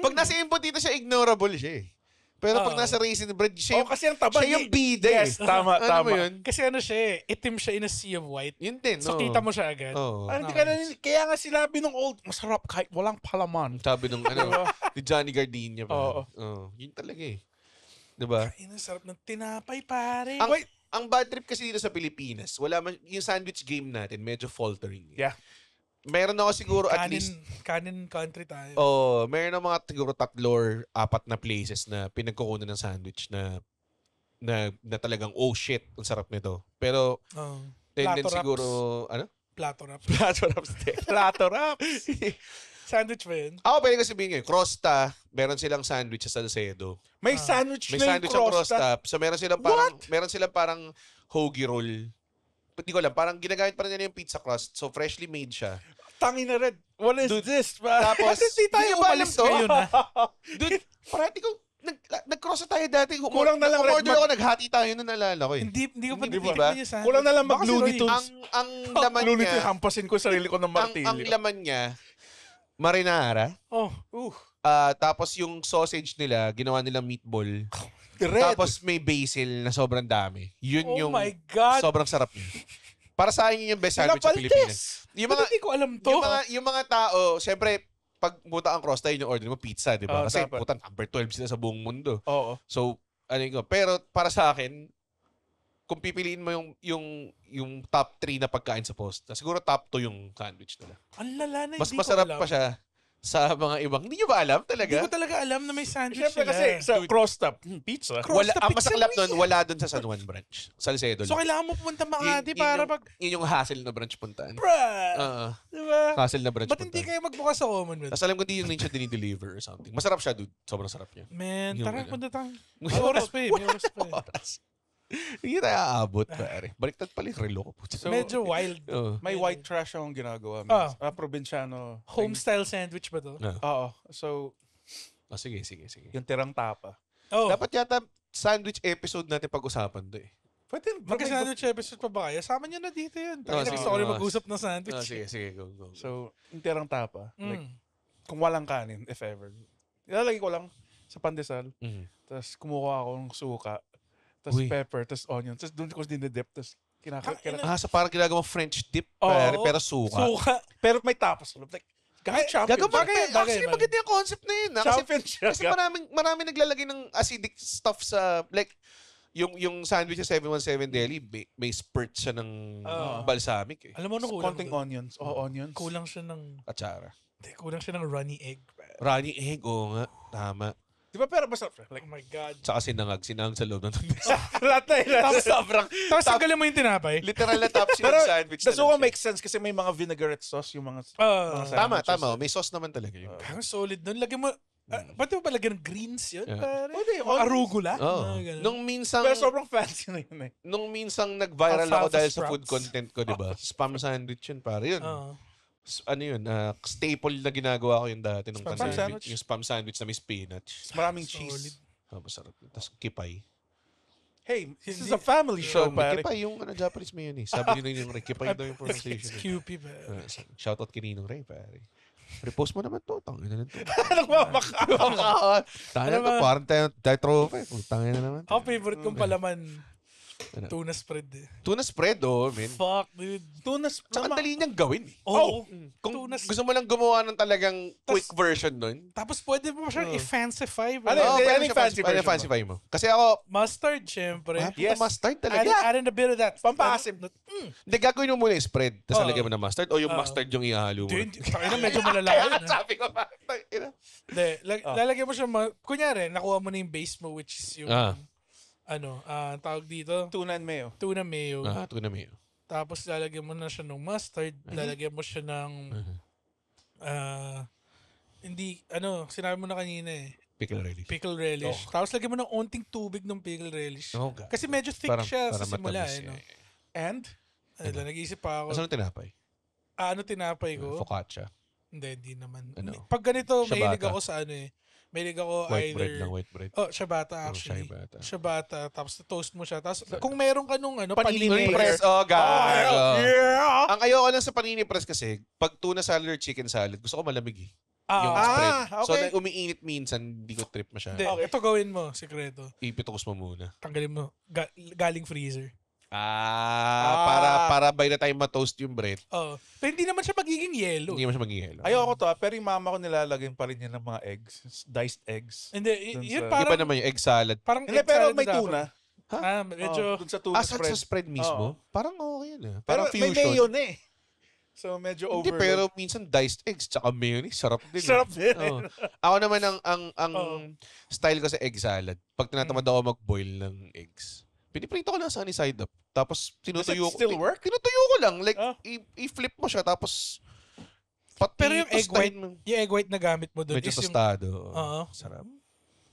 pag nasa embutido siya, ignorable siya eh. Pero pag Oo. nasa raisin bread, siya yung, kasi ang taba. siya yung bida eh. Yes, tama, Ano tama. mo yun? Kasi ano siya eh, itim siya in a sea of white. Yun din, So no? kita mo siya agad. Oo. Hindi ka kaya nga sinabi nung old, masarap kahit walang palaman. Sabi nung ni Johnny Gardenia pa. Oo. Yun talaga eh. Diba? Ay, sarap ng tinapay, pare. Ang bad trip kasi dito sa Pilipinas, wala man, yung sandwich game natin, medyo faltering. Eh. Yeah. Meron ako siguro at least, Canin country tayo. meron ako mga siguro 3 or 4 na places na pinagkukunan ng sandwich na talagang, oh shit, ang sarap nito. Pero, Oh. then Plato wraps. siguro, ano? Plato wraps. Plato wraps din. Plato wraps. Sandwich ba yun? Ako, pwede ko sabihin ngayon, Crosta, meron silang sandwich sa Salcedo. May sandwich May na yung sandwich ang crosta. Crosta. So, meron silang parang hoagie roll. Hindi ko alam, parang ginagamit pa rin nila yung pizza crust. So, freshly made siya. Tangin na red. What is Dude, this? Tapos, Hindi tayo hindi ba alam umalis to? ngayon, ha? Dude, parati ko, nag-cross na tayo dati. Kulang na lang, Red, order ako, naghati tayo na naalala ko eh. Hindi ko pa Hindi ba? natikman yung sandwich. Kulang na lang Baka si mag-Looney Roy. Tunes. Ang laman Lunit niya, hampasin ko sarili ko ng ang martilyo. laman niya, marinara. Oh, Tapos yung sausage nila, ginawa nilang meatball. Red. Tapos may basil na sobrang dami. Yun oh yung my God. sobrang sarap niya. Para sa akin yun yung best sandwich sa Pilipinas. Yung mga, Hindi ko alam to. yung mga tao, syempre, pag pumunta ang Crosta, yun yung order mo, pizza, di ba? Oh, Kasi dapat. puta, number 12 sila sa buong mundo. Oo. So, ano yun ko. Pero para sa akin, kung pipiliin mo yung top 3 na pagkain sa Posta, siguro top 2 yung sandwich nila. Ang lala na, Mas hindi ko masarap alam. pa siya sa mga ibang. Hindi nyo ba alam Hindi talaga? ko talaga alam na may sandwich Siyempre sila. kasi sa Dude. crosta, pizza. Crosta Ang pizza masaklap mo nun, yan. wala dun sa San Juan branch. Salcedo So, lang. kailangan mo pumunta Makati Yun para yung- pag... Yun yung hassle na branch puntaan. Bruh! Oo. Diba? Hassle na branch Ba't hindi puntaan. kayo magbukas sa Commonwealth? Tapos alam ko di yung siya dinideliver or something. Masarap siya, dude. Sobrang sarap niya. Man, Yung tara, ano. punta tayo. May May oras pa eh. May oras pa eh. Oras. Hindi tayo aabot, pare. Baliktad pala yung relo ko. So, Medyo wild. Oo. May white trash akong ginagawa. Ah. Probinsyano. Home-style sandwich ba to? Oo. So, Sige. yung tirang tapa. Oh, Dapat yata sandwich episode natin pag-usapan to eh. Pwede. magka-sandwich episode pa ba kayo? Sama nyo na dito yun. Oh, Kasi sige. gusto ko rin Oh. mag-usap ng sandwich. Sige, go. So, yung tirang tapa. Like, Mm. kung walang kanin, if ever. Ilalagay ko lang sa pandesal. Mhm. Tapos kumuha ako ng suka. Tapos Uy. pepper. Tapos onion. Tapos doon ko dinidip. Tapos So parang ginagawa French dip, Oo. pare, pero suka. Suka. Pero may tapas. Like, kahit champion. Gagawin Bagay, bagay, actually, bagay. maganda yung concept na yun. Kasi, Champion siya. kasi marami naglalagay ng acidic stuff sa, like, yung sandwich sa 717 Deli, may spurt siya ng balsamic eh. Alam mo, ano kulang Konting doon? onions. Onions. Kulang siya ng... Atsara. Kulang siya ng runny egg. Runny egg, oo nga. Tama. Di ba pero basta Oh like my God. Tsaka sinangag sa loob ng lahat na yun. Tapos, sobrang, tapos tanggalin mo yung tinapay. literal na top Pero ng sandwich. the na suka lang siya. makes sense kasi may mga vinaigrette sauce yung mga Ah, Mga Tama. May sauce naman talaga yun. Parang solid nun. Lagyan mo... Pati mo pa lagyan ng greens yun? Yeah. Pare? Pwede, O arugula? Oh. Mga ganun. Nung minsang pero sobrang fancy na yun eh. nag-viral ako Alfalfa dahil sa sprouts. food content ko, 'di ba? Spam sandwich yun, pare. Yun. Oo. Ano yun? Staple na ginagawa ko yun dati nung Spam sandwich. sandwich? Yung spam sandwich na may spinach. Maraming Solid. cheese. Masarap. Tapos kipay. Hey, this is Hindi- a family show, May pare. kipay yung Japanese mayonnaise. Sabi nila yung kipay daw yung pronunciation. QP ba? Shoutout kay Ninong Ray, pare. Repost mo naman to. Tangin na to. Nagmamaka. Tangin na to. Parang tayo trophy. Tangin na naman. Ako favorite kong palaman. Tuna spread eh. Tuna spread, man. Fuck, dude. Tuna Tsaka ang dali niyang gawin. Oo. Kung Tuna gusto mo lang gumawa ng talagang quick version nun. Tapos pwede mo siyang i-fancify. Ano Oo, yung pwede siya fancy version mo? fancify mo. Kasi ako, Mustard, syempre. Yes. mustard talaga. Add in a bit of that. Pampaasim. Hindi, gagawin mo muna yung spread, tapos Oo. lagyan mo ng mustard, o yung mustard yung ihalo mo. Dude, na medyo malala yun. ah. Sabi ko ba? Hindi, lalagyan mo siya, kunyari, nakuha mo na yung base mo, which is yung, tawag dito, Tuna and mayo. tuna mayo. Tuna mayo. Tapos lalagyan mo na siya ng mustard, lalagyan mo siya ng, sinabi mo na kanina eh, Pickle relish. pickle relish. Tapos lagyan mo ng onting tubig ng pickle relish. Oh, God. Kasi medyo thick siya sa simula. matamis, Eh, no? And? Nag-iisip pa ako. Asan ang tinapay? Ano tinapay ko? Focaccia. Hindi naman. Ano? Pag ganito, Ciabatta. mahilig ako sa mahilig ako White either... bread lang, white bread. Oh, ciabatta actually. ciabatta. Ciabatta. Tapos toast mo siya. Tapos kung meron ka nung Panini panini Press. press. Oh, gago. Yeah! Ang ayoko lang sa panini press kasi, pag tuna salad or chicken salad, gusto ko malamig eh. Yung Ah, spread. So, okay. umiinit minsan, hindi ko trip masyado. hindi. Ito gawin mo, sikreto. Ipitukos mo muna. Tanggalin mo. Galing freezer. Para by the time ma-toast yung bread, Oh. Pero hindi naman siya magiging yellow. hindi mo siya maging yellow. Ayoko to pero yung mama ko nilalagyan pa rin niya ng mga eggs. Diced eggs. Hindi, Dun yun sa- Iba parang... naman yung egg salad. Parang Hindi, egg pero salad may na dapat. tuna. Medyo... Dun sa tuna Sa spread. spread mismo, Oo. parang okay yun eh. Pero Parang may fusion. mayo na eh. So medyo Hindi, over. pero minsan diced eggs tsaka mayonnaise, sarap din. eh. Sarap din. Oo. Ako naman ang Oo. style ko sa egg salad. Pag tinatamad ako mag-boil ng eggs, piniprito ko lang sunny side up. Tapos tinutuyo Does it still work? Tinutuyo ko lang. Like, Ah. i-flip mo siya tapos Pero yung egg tostahin white, mo. yung egg white na gamit mo doon Medyo is yung... tostado. Oo. Sarap.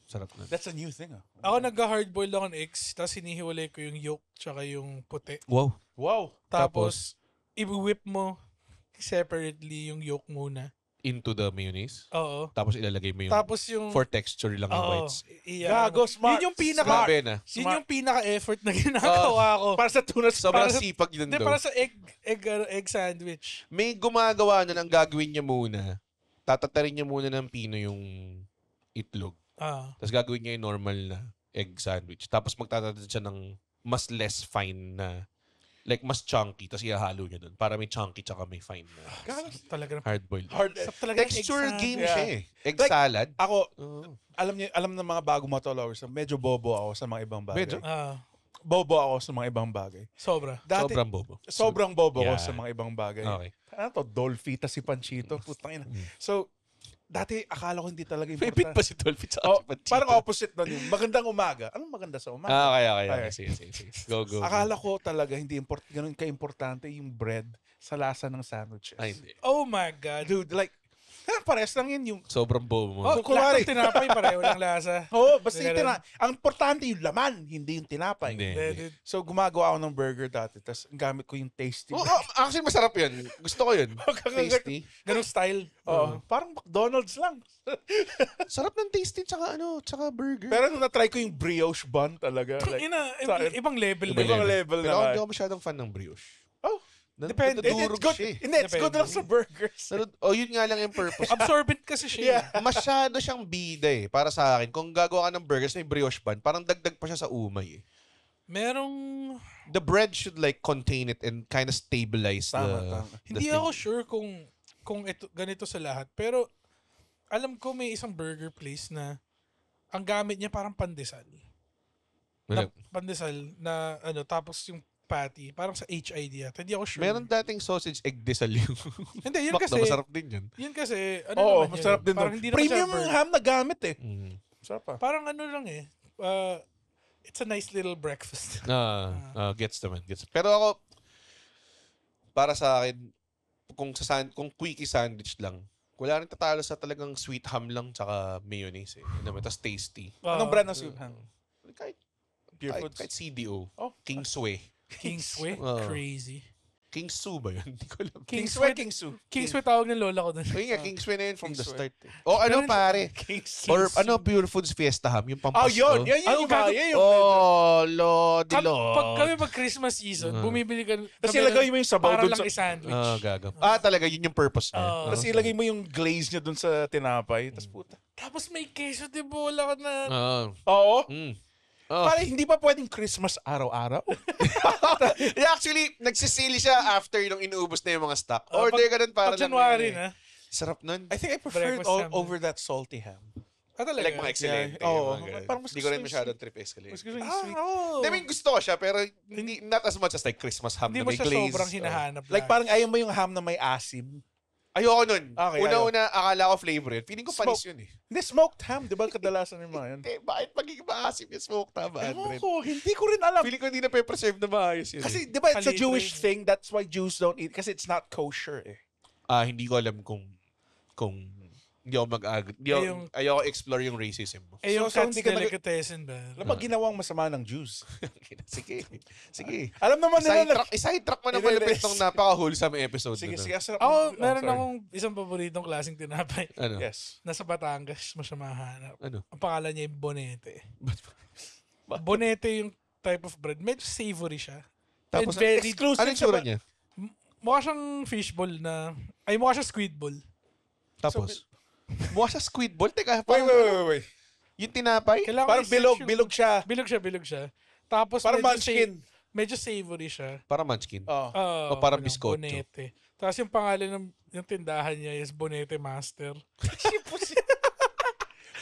Sarap na. That's a new thing. Ako nagka-hardboiled ako ng eggs, tapos hinihiwalay ko yung yolk tsaka yung puti. Wow. Wow. Tapos, i-whip mo separately yung yolk muna. Into the mayonnaise. Oo. Tapos ilalagay mo yung Tapos yung... for texture lang yung Oo. whites. Gago, smart. Yun yung pinaka... Grabe na. Yun yung pinaka-effort na ginagawa ko. Para sa tuna Sobrang para sa- sipag yun Hindi, daw. para sa egg sandwich. May gumagawa nun, ang gagawin niya muna, tatatarin niya muna ng pino yung itlog. Tapos gagawin niya yung normal na egg sandwich. Tapos magtatatan siya ng mas less fine na, like mas chunky, tapos ihahalo niya dun. Para may chunky tsaka may fine na Talaga na. hard-boiled. Sarap talaga ng egg Texture sandwich. game Yeah. siya eh. Egg Like, salad. Ako, Oo. alam ng mga bago mga followers, medyo bobo ako sa mga ibang bagay. Medyo? Bobo ako sa mga ibang bagay. Sobra. Dati, Sobrang bobo. sobrang bobo ko Yeah. sa mga ibang bagay. Okay. Ano to? Dolfita si Panchito. Putang ina. So, dati akala ko hindi talaga May pit importante. pa si Dolphy sa Oh, Panchito. parang opposite nun yun. Magandang umaga. Anong maganda sa umaga? Okay. Sige. Go. Akala ko talaga hindi ganun ka-importante yung bread sa lasa ng sandwiches. Ay, hindi. Oh my God. Dude, like, pares lang yun yung... Sobrang bobo mo. Oh, Kung kunwari- lahat ng tinapay pareho lang lasa. Oo, basta Ganun. yung ang importante yung laman, hindi yung tinapay. Hindi. Dude, So, gumagawa ako ng burger dati, tapos gamit ko yung tasty. Oh, actually, masarap yun. Gusto ko yun. Tasty. ganung style. Oo, parang McDonald's lang. Sarap ng tasty tsaka burger. Pero nung na-try ko yung brioche bun talaga. Like, Ibang level na Ibang yun. level Pero na. hindi ako masyadong fan ng brioche. Oh, Depende. Nadurog it's good. siya eh. Hindi, it's good lang sa burgers. Yun nga lang yung purpose. Absorbent kasi siya. Yeah. Masyado siyang bida eh. Para sa akin, kung gagawa ka ng burgers na yung brioche bun, parang dagdag pa siya sa umay eh. Merong... The bread should like contain it and kind of stabilize Tama. the Hindi thing. ako sure kung ito, ganito sa lahat. Pero alam ko may isang burger place na ang gamit niya parang pandesal. Wala. Pandesal na tapos yung patty, parang sa HID yata. Hindi ako sure. Meron dating sausage egg desal yung Hindi, yun Bakla, kasi, masarap din yun. yun kasi, Oo, naman yun? masarap din Parang doon. hindi naman siya Premium burger. ham na gamit eh. Mm. Sarap pa. Parang lang eh. It's a nice little breakfast. Gets naman. Gets. Pero ako, para sa akin, kung quickie sandwich lang, wala rin tatalo sa talagang sweet ham lang tsaka mayonnaise eh. Yun naman, tas tasty. Anong brand ng sweet ham? Kahit, Pure kahit, Foods? kahit CDO. Oh. Kingsway. Kingsway? Oo. Crazy. Kingssu ba yun? Hindi ko alam. Kingsway, Kingsu. Kingsway tawag ng lola ko dun. Ayun nga, Kingsway na yun from the Kingsway. start. Eh. O ano pare? Kingsway. Or ano, Pure Foods Fiesta Ham, yung Oh, pampasko. yun. Yan Ano, yung gago? yan yung... Oh, Lodi Pag kami Lord. mag Christmas season, bumibili ka Tapos kami ilagay ng- mo yung sabaw para dun lang sa... i-sandwich. Gaga. Talaga, yun yung purpose niya. Tapos ilagay mo yung glaze niya dun sa tinapay. Tapos puta. Tapos may queso de bola ka na. Oo. Oo. Mm. Oh. Parang hindi pa pwedeng Christmas araw-araw. Yeah, actually, nagsisili siya after nung inuubos na yung mga stock. Order ka nun para Pag January lang. na. Sarap nun. I think I prefer it Breakfast ham. over that salty ham. Talaga. Like mga excellent. Yeah. Oo. Parang mas Hindi ko rin gusto yung masyadong trip escalate. Mas gusto yung Ah, sweet. oh. I mean, gusto ko siya, pero hindi, not as much as like Christmas ham Hindi na mo may siya glaze. sobrang hinahanap. Like parang ayaw mo yung ham na may asim. Ayoko nun. Okay, Una-una, akala ko flavor yun. Feeling ko panis Smoke. yun eh. Hindi, smoked ham. Di ba kadalasan yung mga yun? Hindi, bakit magiging maasim yung smoked ham, Ewan Andred? ko, hindi ko rin alam. Feeling ko hindi na preserve na maayos yun. Kasi di ba it's a Palitre. Jewish thing, that's why Jews don't eat. Kasi it's not kosher eh. Hindi ko alam kung hindi ako mag-agree. Ayoko explore yung racism mo. yung So, cat's hindi ka delicatessen ba? Alam mo, ginawang masama ng Jews. Sige. Sige. Alam naman nila. Isidetrack mo na Hindi, malapit hindi. ng napaka-wholesome episode. Sige, na. sige. Sarap. Ako, meron sorry. akong isang paboritong klaseng tinapay. Ano? Yes. Nasa Batangas mo siya mahanap. Ano? Ang pangalan niya yung Bonete. Ba- Bonete yung type of bread. Medyo savory siya. Tapos, And very, exclusive ano yung tsura niya? mukha siyang fishball na, ay mukha siyang squid ball. Tapos, mukha siya squid ball. Teka, Wait. yung tinapay? Kailangan Parang i-search bilog siya. Bilog siya. Tapos Parang medyo munchkin. medyo savory siya. Para munchkin. Oh. O parang biscocho. Bonete. Tapos yung pangalan ng yung tindahan niya is Bonete Master.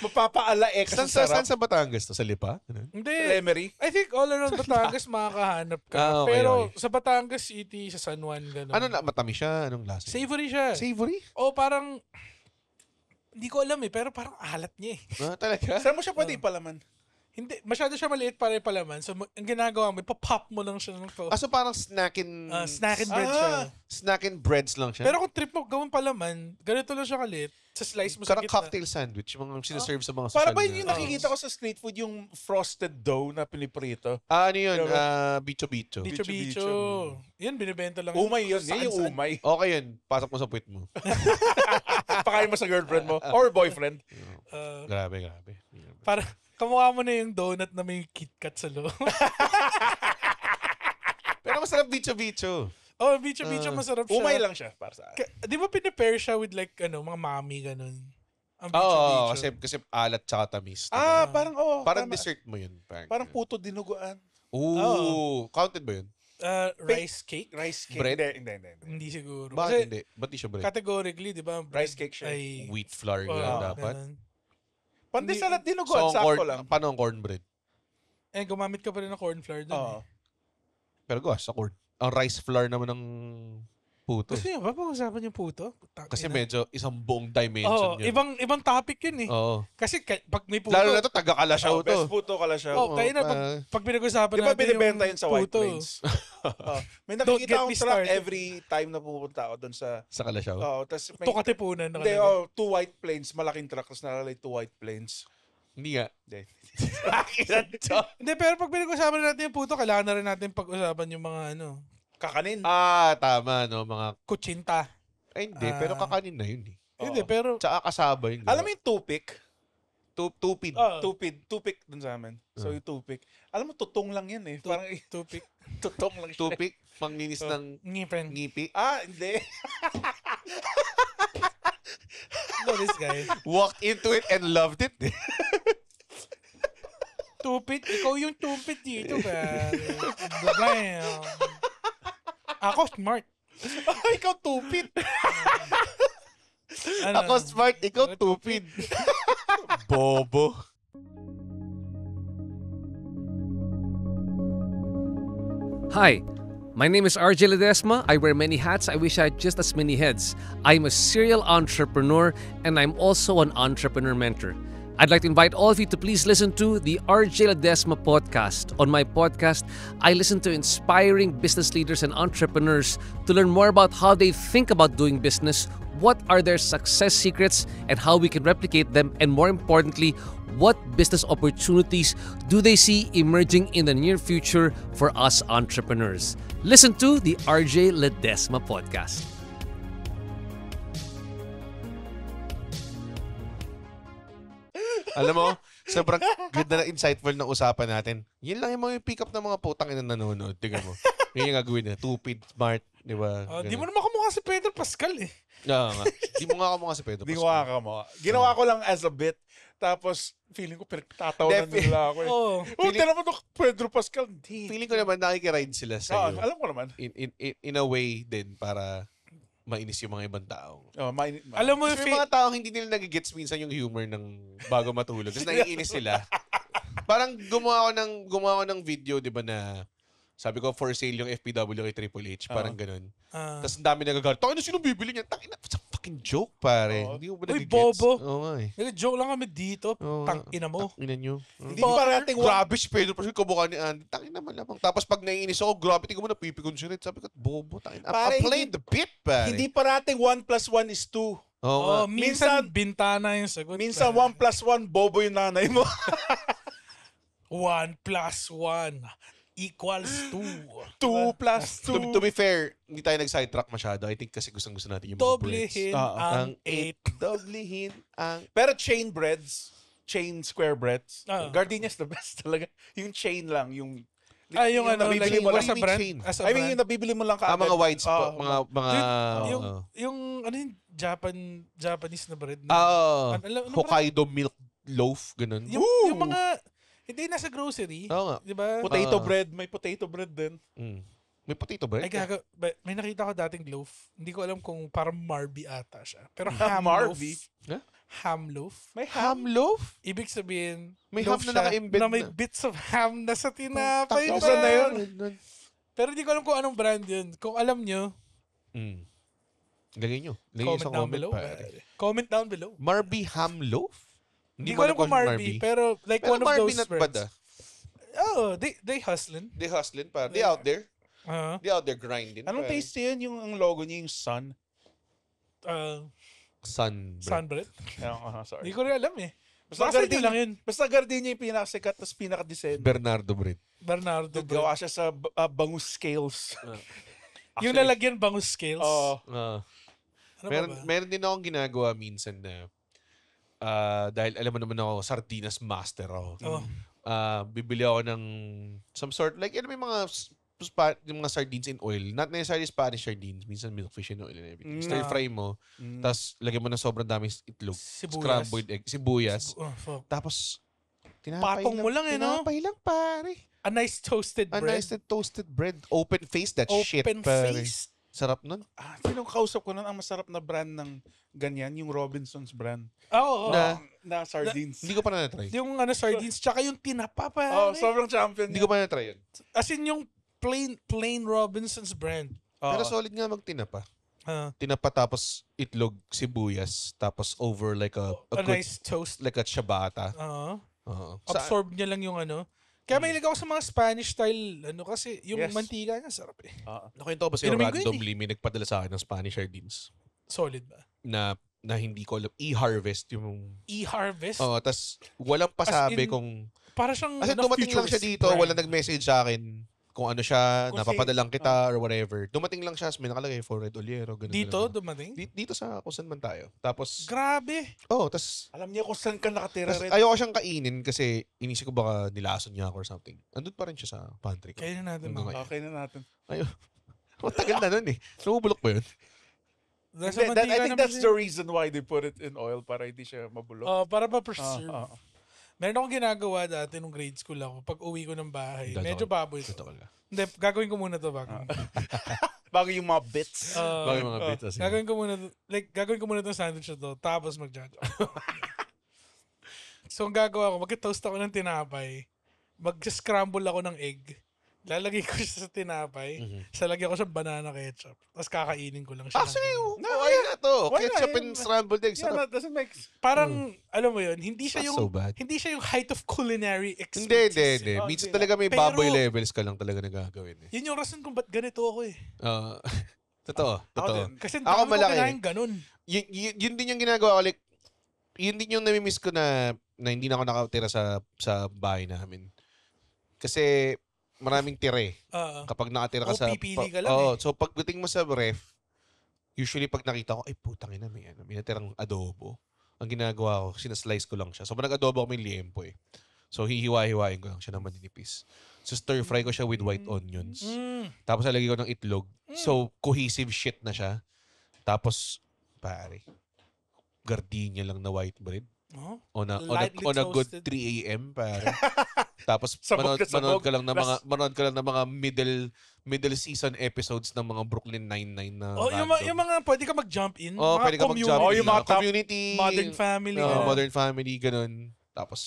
Mapapaala eh kasi Saan sarap. sa Batangas to? Sa Lipa? Ano? Hindi. Lemery. I think all around Batangas makakahanap ka. Okay, Pero okay. sa Batangas City, sa San Juan, gano'n. Ano na, matamis siya? Anong lasa? Savory siya. Savory? O parang, hindi ko alam pero parang alat niya eh. Talaga? Saan mo siya pwede ipalaman? Hindi, masyado siya maliit para ipalaman. So, ang ginagawa mo, ipapop mo lang siya ng to. So parang snackin' Snack and bread siya. snackin' breads lang siya? Pero kung trip mo gawin palaman, ganito lang siya kalit. Sa slice mo sa Karang gitna. cocktail sandwich, yung mga sinaserve sa mga social Para ba na- yun yung nakikita ko sa street food, yung frosted dough na piniprito? Ano yun? Diba? Bicho-bicho. Bicho-bicho. Yan, binibenta lang. Umay yun. Yan yung Saan-saan. umay. Okay yun. Pasok mo sa puwit mo. Pakain mo sa girlfriend mo or boyfriend. Grabe. Para, kamukha mo na yung donut na may KitKat sa loob. Pero masarap bicho-bicho. Oh, bicho-bicho masarap siya. Umay lang siya para sa akin. Di ba pinapair siya with like, mga mami, ganun? Ang Oo, bicho-bicho. kasi alat tsaka tamis. Parang Parang tama. dessert mo yun. Parang puto dinuguan. Ooh, counted ba yun? Rice cake? Rice cake. Bread? Hindi. Hindi siguro. Bakit Kasi hindi? Ba't di siya bread? categorically, di ba? Rice cake siya. Ay, Wheat flour oo, yun dapat? ganun. Pandesalat So, dinuguan, sakto lang. paano ang cornbread? Gumamit ka pa rin ng corn flour dun. Oo. Pero gawa sa corn. Ang rice flour naman ng puto. Gusto niyo ba pag-usapan yung puto? Kasi medyo isang buong dimension yun. ibang topic yun eh. Oo. Kasi pag may puto, Lalo na to, taga-Kalasyaw to. Best puto ka lang siya. tayo na, pag pinag-usapan Di ba natin binibenta yun sa White puto, Plains? May Don't nakikita get akong me truck started. every time na pupunta ako doon sa... Sa Kalasyaw. Tas may... Ito katipunan. Hindi, nakalagay. 2 White Plains. Malaking truck. Tapos nalalay 2 White Plains. Hindi nga. Hindi. Hindi, pero pag pinag-usapan natin yung puto, kailangan na rin natin pag-usapan yung mga Kakanin. Tama, no? Mga... kutsinta. Ay, hindi. Pero kakanin na yun eh. Hindi, Oo. pero Tsaka kasaba yun. Alam mo yung tupik? Tupid. Tupik dun sa amin. So yung tupik. Alam mo, tutong lang yan eh. Parang tupik. tutong lang siya. Tupik. Manglinis ng Ngipin. ngipi. Hindi. No, this guy. Walked into it and loved it. Tupit. Ikaw yung tupit dito, ba? Bam. Ako, smart. Ikaw tupit. Ako smart, ikaw tupid. Bobo. Hi, my name is RJ Ledesma. I wear many hats. I wish I had just as many heads. I'm a serial entrepreneur and I'm also an entrepreneur mentor. I'd like to invite all of you to please listen to the RJ Ledesma podcast. On my podcast, I listen to inspiring business leaders and entrepreneurs to learn more about how they think about doing business, what are their success secrets, and how we can replicate them, and more importantly, what business opportunities do they see emerging in the near future for us entrepreneurs. Listen to the RJ Ledesma podcast. Alam mo, sobrang ganda na insightful ng usapan natin. Yan lang yung mga pick up ng mga putang ina nanonood. Tingnan mo. Yan yung gagawin na. Tupid, smart, di ba? Di mo naman kamukha si Pedro Pascal eh. Nga. Di mo nga kamukha si Pedro Hindi ko Pascual. kakamuha. Ginawa ko lang as a bit Tapos, feeling ko, pinagtatawanan Defi- nila ako eh. Oo. Oh, tira mo to, Pedro Pascal. Hindi. Feeling ko naman nakikiride sila sa iyo. Alam ko naman. In a way din para mainis yung mga ibang tao. Alam mo, Kasi may mga taong hindi nila nagigets minsan yung humor ng bago matulog. Kasi naiinis sila. Parang gumawa ako ng video, di ba, na sabi ko for sale yung FPW kay Triple H. Parang ganun. Tapos ang dami nagagalit. Tangina, sino bibili niyan? Tangina, it's a fucking joke, pare. Hindi mo ba Uy, nagigets? bobo. Oo nga eh. Nag-joke lang kami dito. Oo, Tangina mo. Tangina nyo. Hindi parating Grabe si Pedro Pascal, kamukha ni Andy. Tangina malamang. Tapos pag naiinis ako, grabe, tingnan mo na pipikon siya rin. Sabi ko, bobo, tangina. Pare, I'm playing the bit, pare. Hindi parating 1 + 1 is 2. Oo nga. Oh, minsan bintana yung sagot. Minsan 1 + 1, bobo yung nanay mo. 1 + 1 equals 2. 2 + 2. To be fair, hindi tayo nag-sidetrack masyado. I think kasi gustong-gusto natin yung mga breads. Doblehin Ang ang 8. Doblehin ang... Pero chain breads, chain square breads, Ah. Gardenia's the best talaga. Yung chain lang, yung Yung ano, nabibili like, mo what lang do as a you mean brand. chain? As a I mean, brand. yung nabibili mo lang kaagad. mga whites po. Mga... yung ano yung Japanese na bread. Ano ba? Hokkaido milk loaf, ganun. Yung mga hindi nasa grocery. Oo nga. Di ba? Potato bread, may potato bread din. May potato bread? May nakita ko dating loaf. Hindi ko alam kung parang Marby ata siya. Pero ham Marby? loaf. Huh? Ham loaf. May Ham loaf? Ibig sabihin, May loaf ham na siya naka-embed na may na. bits of ham na sa tinapay. Takot na yun. Pero hindi ko alam kung anong brand yun. Kung alam nyo, Lagay nyo. Lagay nyo comment sa down comment, below. pare. Comment down below. Marby ham loaf? Hindi ko alam kung Marby, pero like Pero one of Marby those not bad brands. ah. Oh, they hustling. They hustling pa. They out there. Uh, They out there grinding. Anong pare. taste yun? Yung ang logo niya yung sun? Sun. Sunbread. Sorry. Hindi ko rin alam eh. Basta Basta Gardenia lang yun. Basta Gardenia yung pinakasikat tapos pinaka-design. Bernardo bread. Bernardo. Bread. Gawa siya sa bangus scales. Yung lalagyan bangus scales. Oo. Ano ba? Meron din akong ginagawa minsan na dahil alam mo naman ako, sardinas master ako. Oh. Bibili ako ng some sort, like, may mga yung mga sardines in oil. Not necessarily Spanish sardines. Minsan milkfish in oil and everything. Stir fry mo. Tapos lagyan mo ng sobrang daming itlog. Sibuyas. Scrambled egg. Sibuyas. Fuck. Tapos, tinapay Patong mo lang eh, no? Tinapay lang, pare. A nice toasted A bread. nice toasted bread. Open face, that shit, Open pare. face. Sarap nun. Sinong kausap ko nun? Ang masarap na brand ng ganyan, yung Robinson's brand. Oo. Na sardines. Hindi ko pa na-try. Yung sardines, tsaka yung tinapa pa. Oh, sobrang champion. Hindi ko pa na-try yun. As in yung plain Robinson's brand. Pero solid nga magtinapa. Tinapa tapos itlog, sibuyas, tapos over like a A good, nice toast. like a ciabatta. Oo. Absorb niya lang yung ano. Kaya mahilig ako sa mga Spanish style, kasi yung Yes. mantika niya, sarap eh. Nakwento ko ba sa'yo Inumin ko yun randomly, may nagpadala sa akin ng Spanish sardines Solid ba? na hindi ko alam. E-harvest yung... E-harvest? Oo, tas walang pasabi in, kung... Para siyang Kasi dumating lang siya futuristic dito, brand. walang nag-message sa akin kung ano siya, Kung napapadalang kita or whatever. Dumating lang siya, may nakalagay for Red Oliero. Ganun Dito, lang. dumating? Dito sa kung saan man tayo. Tapos, Grabe. tas Alam niya kung saan ka nakatira rin. ayoko siyang kainin kasi inisip ko baka nilason niya ako or something. Andun pa rin siya sa pantry ko. Kaya na natin. Hanggang mga- ngayon. Okay na natin. Matagal na nun eh. Namubulok ba yun? Nasa I mantika think naman that's siya. the reason why they put it in oil para hindi siya mabulok. Para ma-preserve. Ah. Meron akong ginagawa dati nung grade school ako. Pag uwi ko ng bahay, medyo baboy ko. Ito ka lang. Hindi, gagawin ko muna to bago. Bago yung mga bits. Bakit mga bits? Gagawin ko muna, gagawin ko muna itong sandwich na to, tapos mag-judge ako. So, ang gagawa ko, mag-toast ako ng tinapay, mag-scramble ako ng egg, lalagay ko siya sa tinapay, salagyan ko siya banana ketchup, tapos kakainin ko lang siya. Actually, No, why na to? why Ketchup not? and scrambled eggs. Yeah, Sarap. that doesn't make Parang, alam mo yun, hindi siya Not yung so bad. hindi siya yung height of culinary Hindi. expertise. Minsan hindi. talaga may Pero- baboy levels ka lang talaga nagagawin eh. Yun yung rason kung ba't ganito ako eh. Totoo. din. Kasi Ako dami ko malaki. kinain ganun. Yun din yung ginagawa ko. Like, yun din yung namimiss ko na hindi na ako nakatira sa bahay namin. Kasi maraming tire. Kapag nakatira ka Oo, sa... pipili ka lang So pagdating mo sa ref, usually pag nakita ko, ay putang ina, may natirang adobo. Ang ginagawa ko, sinaslice ko lang siya. So pag nag-adobo ako, may liempo eh. So hihiwa-hiwain ko lang siya ng maninipis. So stir fry ko siya with white onions. Tapos alagay ko ng itlog. So cohesive shit na siya. Tapos, pare, gardenia lang na white bread. Oh? On a good 3 a.m. pare. Tapos Sabog na sabog. manood ka lang ng mga middle season episodes ng mga Brooklyn Nine-Nine na Oh, yung mga pwede ka mag-jump in. Oh, mga pwede ka community. mag-jump. Oh, yung mga top community. Modern Family. ganun. Modern Family, ganun. Tapos,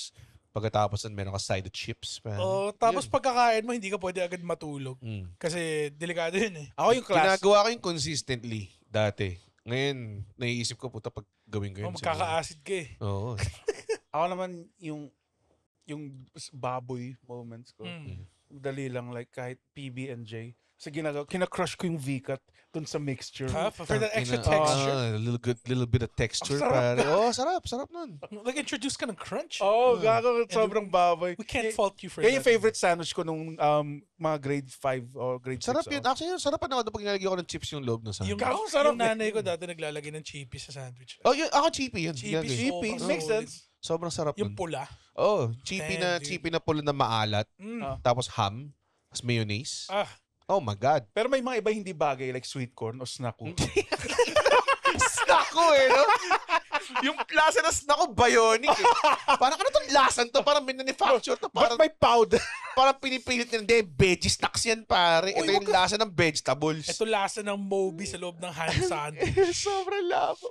pagkatapos nun, meron ka side chips. Man. Oh, tapos pagkakain mo, hindi ka pwede agad matulog. Mm. Kasi delikado yun eh. Ako yung class. Ginagawa ko yung consistently dati. Ngayon, naiisip ko, puta, pag gawin ko Oh, yun. magkaka-acid ka eh. Oo. Ako naman yung baboy moments ko. Mm. Dali lang, like kahit PB&J. Kasi kinakrush ko yung V-cut dun sa mixture. For that extra Ina- texture. A little bit of texture, Sarap pare. Oh, sarap nun. Like introduce ka ng crunch. Oh, gago, sobrang baboy. We can't fault you for Yan that. yung favorite sandwich ko nung mga grade 5 or grade 6. Sarap yun. Actually, sarap pa na pag nilalagay ko ng chips yung loob ng sandwich. Yung, Gago, sarap yung nanay ko dati naglalagay ng chippy sa sandwich. Oh, yun, ako cheapy yun. Chippy, Ginagawa. Cheapy, sobrang makes solid. sense. Sobrang sarap Yung nun. pula. Oh, Damn, dude. cheapy na pula na maalat. Mm. Tapos ham. Tapos mayonnaise. Ah, Oh my God. Pero may mga iba hindi bagay like sweet corn o snaku. Snacko eh, no? Yung lasa ng snacko, bionic eh. Parang ano tong lasan to? Parang manufacture to. But Parang, may powder. parang pinipilit nila. Hindi, veggie snacks yan, pare. Ito Uy, yung lasa ng vegetables. ito lasa ng Moby sa loob ng hand sandwich. Sobrang lasa.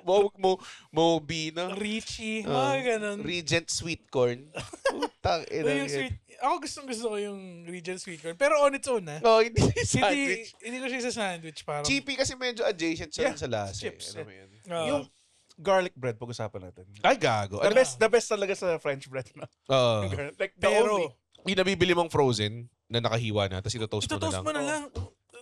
Moby, no? Richie, Ah, mga ganun. Regent sweet corn. Putang ina. Uy, yung sweet, ako gusto ko yung Regent sweet corn. Pero on its own, ha? Oh, hindi sandwich. Hindi ko siya sa sandwich. Parang, Cheapy kasi medyo adjacent siya Yeah, sa lasa. chips, Ano mo yun? Yung garlic bread, pag-usapan natin. Ay, gago. The Ano? best talaga sa French bread. No? Oh. Like the only. pero, Yung nabibili mong frozen na nakahiwa na, tapos ito-toast mo na ito-toast lang. mo na lang.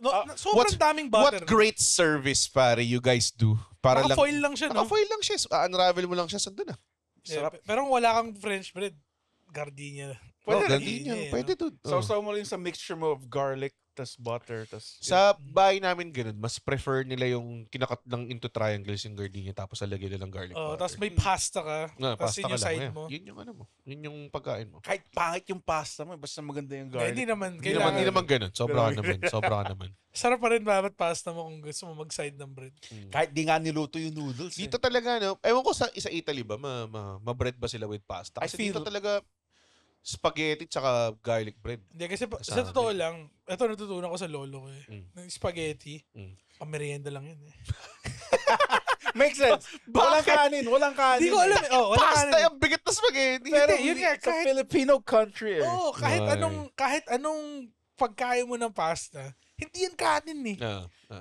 What- Sobrang daming butter. What great service, pare, you guys do. Para lang, Naka-foil lang siya, no? naka-foil lang siya. Unravel mo lang siya, sando na. Yeah, Sarap. pero kung wala kang French bread, gardenia. Pwede, Pwede ganun rin. yun. Pwede doon. Sausaw mo lang sa mixture mo of garlic, tas butter, tas... Sa bahay namin ganun, mas prefer nila yung kinakat lang into triangles yung gardenia tapos alagay nilang garlic powder. Tapos may pasta ka. Na, Tapos pasta yun yung ka lang. side Ayan. mo. Yun yung ano mo. Yun yung pagkain mo. Kahit pangit yung pasta mo, basta maganda yung Hindi garlic. naman. Hindi naman, hindi naman ganun. Sobra ka Grabe. naman. Sobra ka naman. Sarap pa rin babat pasta mo kung gusto mo mag-side ng bread. Kahit di nga niluto yung noodles. Dito talaga, no? Ewan ko sa Italy ba, ma-bread ba sila with pasta? I Kasi feel- dito talaga spaghetti tsaka garlic bread. Hindi, kasi Kasama sa totoo lang, ito natutunan ko sa lolo ko eh. Mm. Ng spaghetti, Mm. pamerienda lang yun eh. Makes sense. Walang kanin, walang kanin. Hindi ko alam eh. Oh, wala Pasta kanin. yung bigat na spaghetti. Pero Hindi, yun nga, sa kahit- Filipino country eh. Oo, kahit Ay. anong pagkain mo ng pasta, hindi yan kanin eh.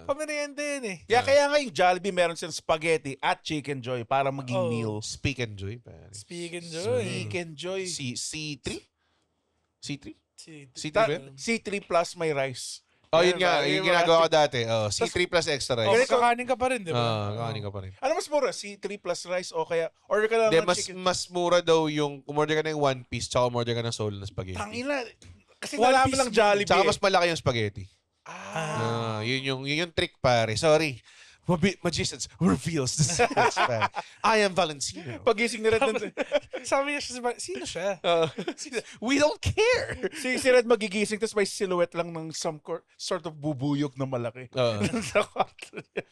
Pamerienda yan eh. Kaya nga yung Jollibee meron silang spaghetti at chicken joy para maging Oh. meal. Speak and joy. Pare. Speak and joy. Chicken joy. C3? C3? Si- C3 Ta- ba yun? C3 plus may rice. Oh, yun Yan nga. ba? Yung Yung ginagawa ko mga- dati. Oh, C3 plus extra Oh, rice. kakanin ka pa rin, di ba? Kakanin ka pa rin. Ano mas mura? C3 plus rice o kaya order ka lang Hindi, ng chicken. mas mura daw yung umorder ka ng one piece tsaka umorder ka ng solo na spaghetti. Tangina. Kasi One nalaman piece lang Jollibee. Tsaka mas malaki yung spaghetti. Ah. Yun yung trick, pare. Sorry. Magicians reveals the secrets, pare. I am Valentino. Pagising ni Red, Sabi niya siya, sino siya? We don't care. si Red magigising tapos may silhouette lang ng sort of bubuyog na malaki. Sa kwarto niya.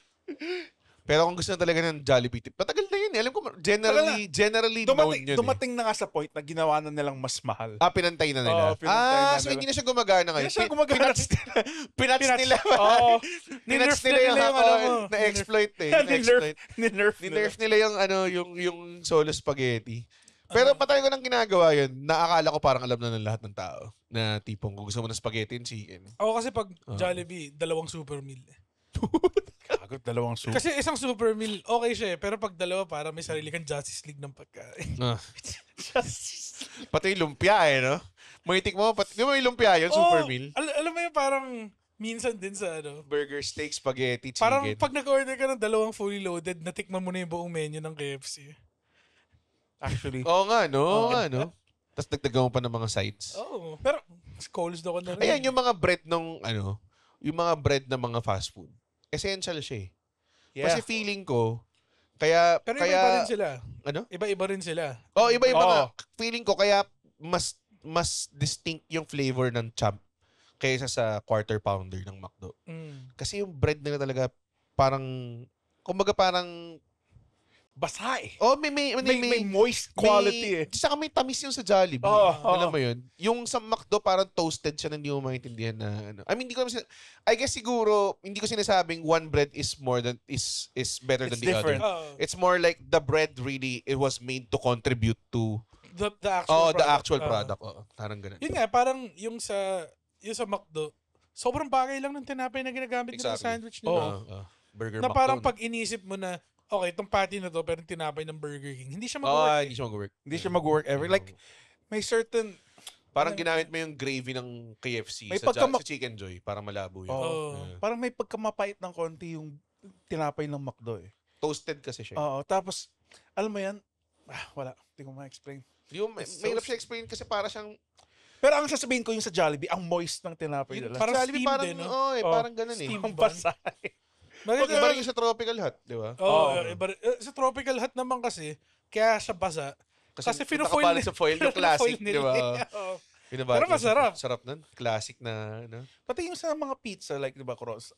Pero kung gusto na talaga ng Jollibee tip, matagal na yun. Alam ko, generally known yun. Dumating na nga sa point na ginawa na nilang mas mahal. Pinantay na nila. Oo, pinantay na So nila. hindi na siya gumagana ngayon. Hindi siya gumagana. Pinats nila. Oo. Pinats Ninerf nila yung ano mo. na-exploit eh. Ni-nerf Ninerf nila yung solo spaghetti. Pero patay ko nang ginagawa yun, naakala ko parang alam na ng lahat ng tao. Na tipong kung gusto mo ng spaghetti and chicken. Ako kasi pag Jollibee, 2 super meal. Agad dalawang soup. Kasi isang super meal, okay siya eh. Pero pag dalawa, para may sarili kang Justice League ng pagkain. Pati yung lumpia eh, no? Mahitik mo, di ba may lumpia yun, super meal? Alam mo yung parang minsan din sa Burger, steak, spaghetti, chicken. parang pag nag-order ka ng 2 fully loaded, natikman mo na yung buong menu ng KFC. Actually. Oo nga, no? Tapos dagdagan mo pa ng mga sides. Oo. Pero, Coles do ko na rin. Ayan, yung mga bread ng, yung mga bread ng mga fast food. Essential siya eh. Yeah. Kasi feeling ko, kaya, Pero iba-iba rin sila. Ano? Iba-iba rin sila. Oh, iba-iba Oo. nga. Feeling ko, kaya mas distinct yung flavor ng Champ kaysa sa quarter pounder ng McDo. Mm. Kasi yung bread nila talaga parang, kumbaga parang basa eh. Oh, May moist quality eh. Saka may tamis yung sa Jollibee. Oo, Alam oo. mo yun? Yung sa McDo parang toasted siya na hindi mo maintindihan na ano. I mean, I guess siguro, hindi ko sinasabing one bread is better than It's the different. other. It's more like the bread really, it was made to contribute to The actual the product. actual product. Parang ganun. Yun nga, parang yung sa McDo, sobrang bagay lang ng tinapay na ginagamit nila sa sandwich nila. Burger Na parang McDo. pag inisip mo na, okay, itong patty na to, pero tinapay ng Burger King, hindi siya mag-work. Hindi siya mag-work. Hindi siya mag-work ever. Like, may certain... Parang ginamit mo yung gravy ng KFC May sa pagkama- Chicken Joy para malabo yun. Oo. Yeah. Parang may pagkamapait ng konti yung tinapay ng McDo eh. Toasted kasi siya. Oo. Tapos, alam mo yan, wala. Hindi ko ma-explain. Mahirap siya explain kasi para siyang Pero ang sasabihin ko yung sa Jollibee, ang moist ng tinapay Yun, nila. parang Jollibee steamed parang, eh, no? parang ganun eh. Steamed Ang bun. basa eh. Bakit Iba rin yung sa Tropical Hut, di ba? Sa Tropical Hut naman kasi, kaya siya basa. Kasi fino-foil nakabalot sa foil yung classic, di ba? Oo. Binabalot Pero yung masarap. Sarap nun. Classic na, ano. Pati yung sa mga pizza, like, di ba, Cross,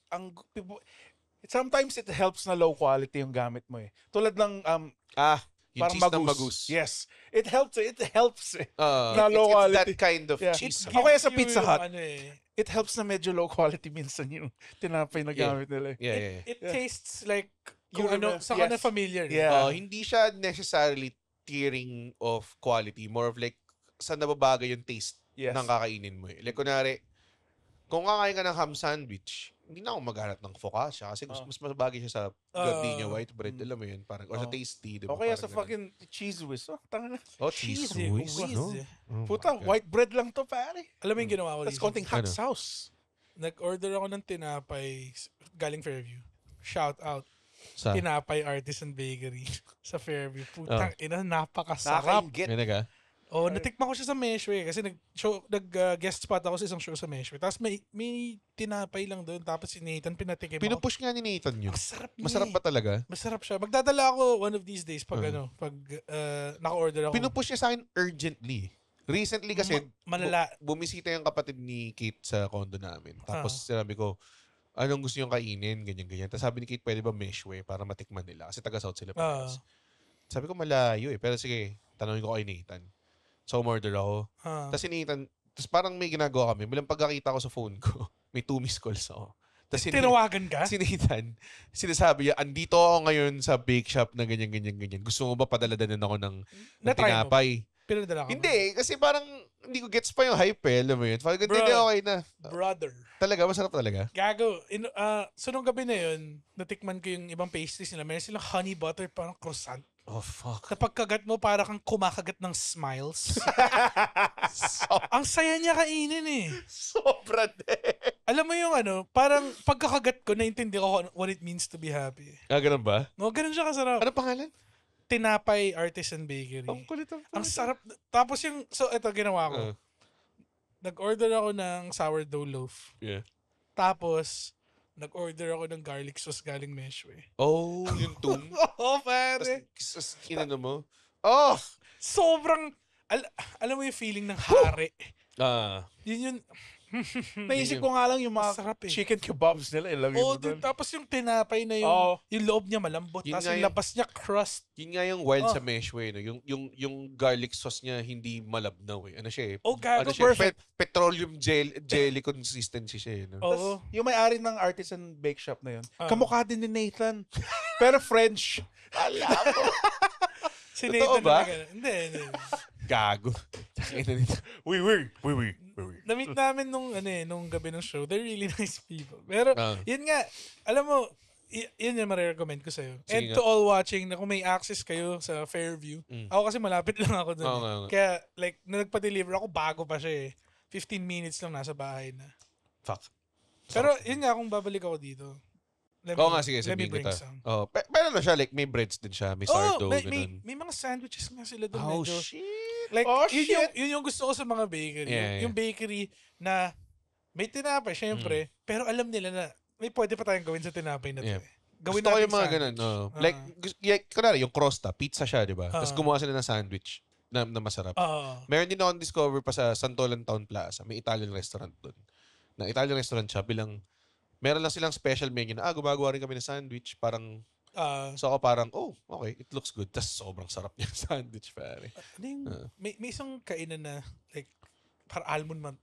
sometimes it helps na low quality yung gamit mo eh. Tulad ng, Yung parang cheese ng magus. Yes. It helps eh. Na low it's quality. that kind of Yeah. cheese. It's- Okay, sa Gives Pizza you Hut. yung ano eh. It helps na medyo low quality minsan yung tinapay na Yeah. gamit nila eh. Yeah. It tastes like kung You ano, remember- sa yes. kana familiar. Yeah. Hindi siya necessarily tiering of quality. More of like, saan nababagay yung taste Yes. ng kakainin mo eh. Like, kunwari, kung kakain ka ng ham sandwich, hindi na ako maghanap ng focaccia kasi mas mabagay siya sa gardenia white bread. Alam mo yun? Parang, or sa tasty, di ba? O kaya Parang sa ganun. fucking cheese whiz. Oh, tanga na. Cheese Cheesy, whiz, whiz, no? eh. Oh Puta, my God. white bread lang to, pare. Alam mo yung ginawa ko Tapos dito? konting hot Ano? sauce. Nag-order ako ng tinapay galing Fairview. Shout out. Sa? Tinapay Artisan Bakery sa Fairview. Putang ina, napakasarap. Nakakaingit. May naga? Oh, natikman ko siya sa Meshwe kasi nag-guest spot ako sa isang show sa Meshwe. Tapos may tinapay lang doon. Tapos si Nathan pinatikim ako. Pinupush nga ni Nathan yun. Masarap niya. Masarap ba talaga? Masarap siya. Magdadala ako one of these days pag pag naka-order ako. Pinupush niya sa akin urgently. Recently kasi, malala. bumisita yung kapatid ni Kate sa condo namin. Tapos sinabi ko, anong gusto niyong kainin? Ganyan-ganyan. Tapos sabi ni Kate, pwede ba Meshwe para matikman nila? Kasi taga-South sila. parehas. Sabi ko, malayo eh. Pero sige, tanongin ko kay Nathan. So, umorder ako. Tapos si Nathan, parang may ginagawa kami. Bilang pagkakita ko sa phone ko, may 2 missed calls ako. Tapos Tinawagan ka? si Nathan, sinasabi niya, andito ako ngayon sa bake shop na ganyan. Gusto mo ba padala-dalan ako ng Na-try mo? tinapay? Pinadala ka? Hindi, kasi parang hindi ko gets pa yung hype eh. Alam mo yun? Parang Bro. hindi, okay na. Brother. Talaga, masarap talaga. Gago. So nung gabi na yun, natikman ko yung ibang pastries nila. Meron silang honey butter, parang croissant. Oh, fuck. Na pagkagat mo, para kang kumakagat ng smiles. Ang saya niya kainin eh. Sobra din. Alam mo yung ano, parang pagkakagat ko, naintindi ko what it means to be happy. Ganun ba? No, ganun siya kasarap. Ano pangalan? Tinapay Artisan Bakery. Ang kulit. Ang sarap. Tapos yung, so ito ginawa ko. Nag-order ako ng sourdough loaf. Yeah. Tapos, nag-order ako ng garlic sauce galing Meshwe. Oh, yung tune. Oo, pare. Tapos, inano mo? Oh! Sobrang, alam mo yung feeling ng hari. Yun yun. Naisip ko nga lang yung mga Masarap eh. chicken kebabs nila. Ilagay Oh, mo doon. tapos yung tinapay na yung, Oo. yung loob niya malambot. Yun Tapos nga yung yung- labas niya crust. Yun nga yung wild sa Meshwe. No? Yung garlic sauce niya hindi malabnaw eh. Ano siya eh? Oh, gago, Ano siya? perfect. Petroleum jelly consistency siya eh. No? Oo. Yung may-ari ng artisan bake shop na yun, Ah. kamukha din ni Nathan. Pero French. Si Totoo Nathan ba? talaga. Hindi. Gago. Ina nito. Oui. Na-meet namin nung gabi ng show. They're really nice people. Pero, yun nga, alam mo, yun yung marirecommend ko sa'yo. Sige And nga. to all watching, na kung may access kayo sa Fairview, ako kasi malapit lang ako doon. Oo nga. Kaya, like, na nagpa-deliver ako, bago pa siya eh. 15 minutes lang nasa bahay na. Fuck. Pero, yun nga, kung babalik ako dito. Oo nga, sige, let me sabihin bring kita. some. Oh, pero ano siya, like, may breads din siya, may Oh, sourdough, may ganun. mga sandwiches nga sila doon. Oh, medyo. shit. Like, Oh, yun yung gusto ko sa mga bakery. Yeah, Yung bakery na may tinapay, syempre, pero alam nila na may pwede pa tayong gawin sa tinapay na to. Yeah. Eh. Gawin Gusto ko natin yung mga sandwich. ganun. Like, kunwari, yung crosta, pizza siya, di ba? Tapos Ah. gumawa sila ng sandwich na masarap. Oo. Meron din akong discover pa sa Santolan Town Plaza. May Italian restaurant doon. Na Italian restaurant siya bilang, meron lang silang special menu na, gumagawa rin kami ng sandwich. Parang, So ako parang, oh, okay, it looks good. Tas sobrang sarap niya sandwich, pare. Ano yung, may isang kainan na, like, para almond.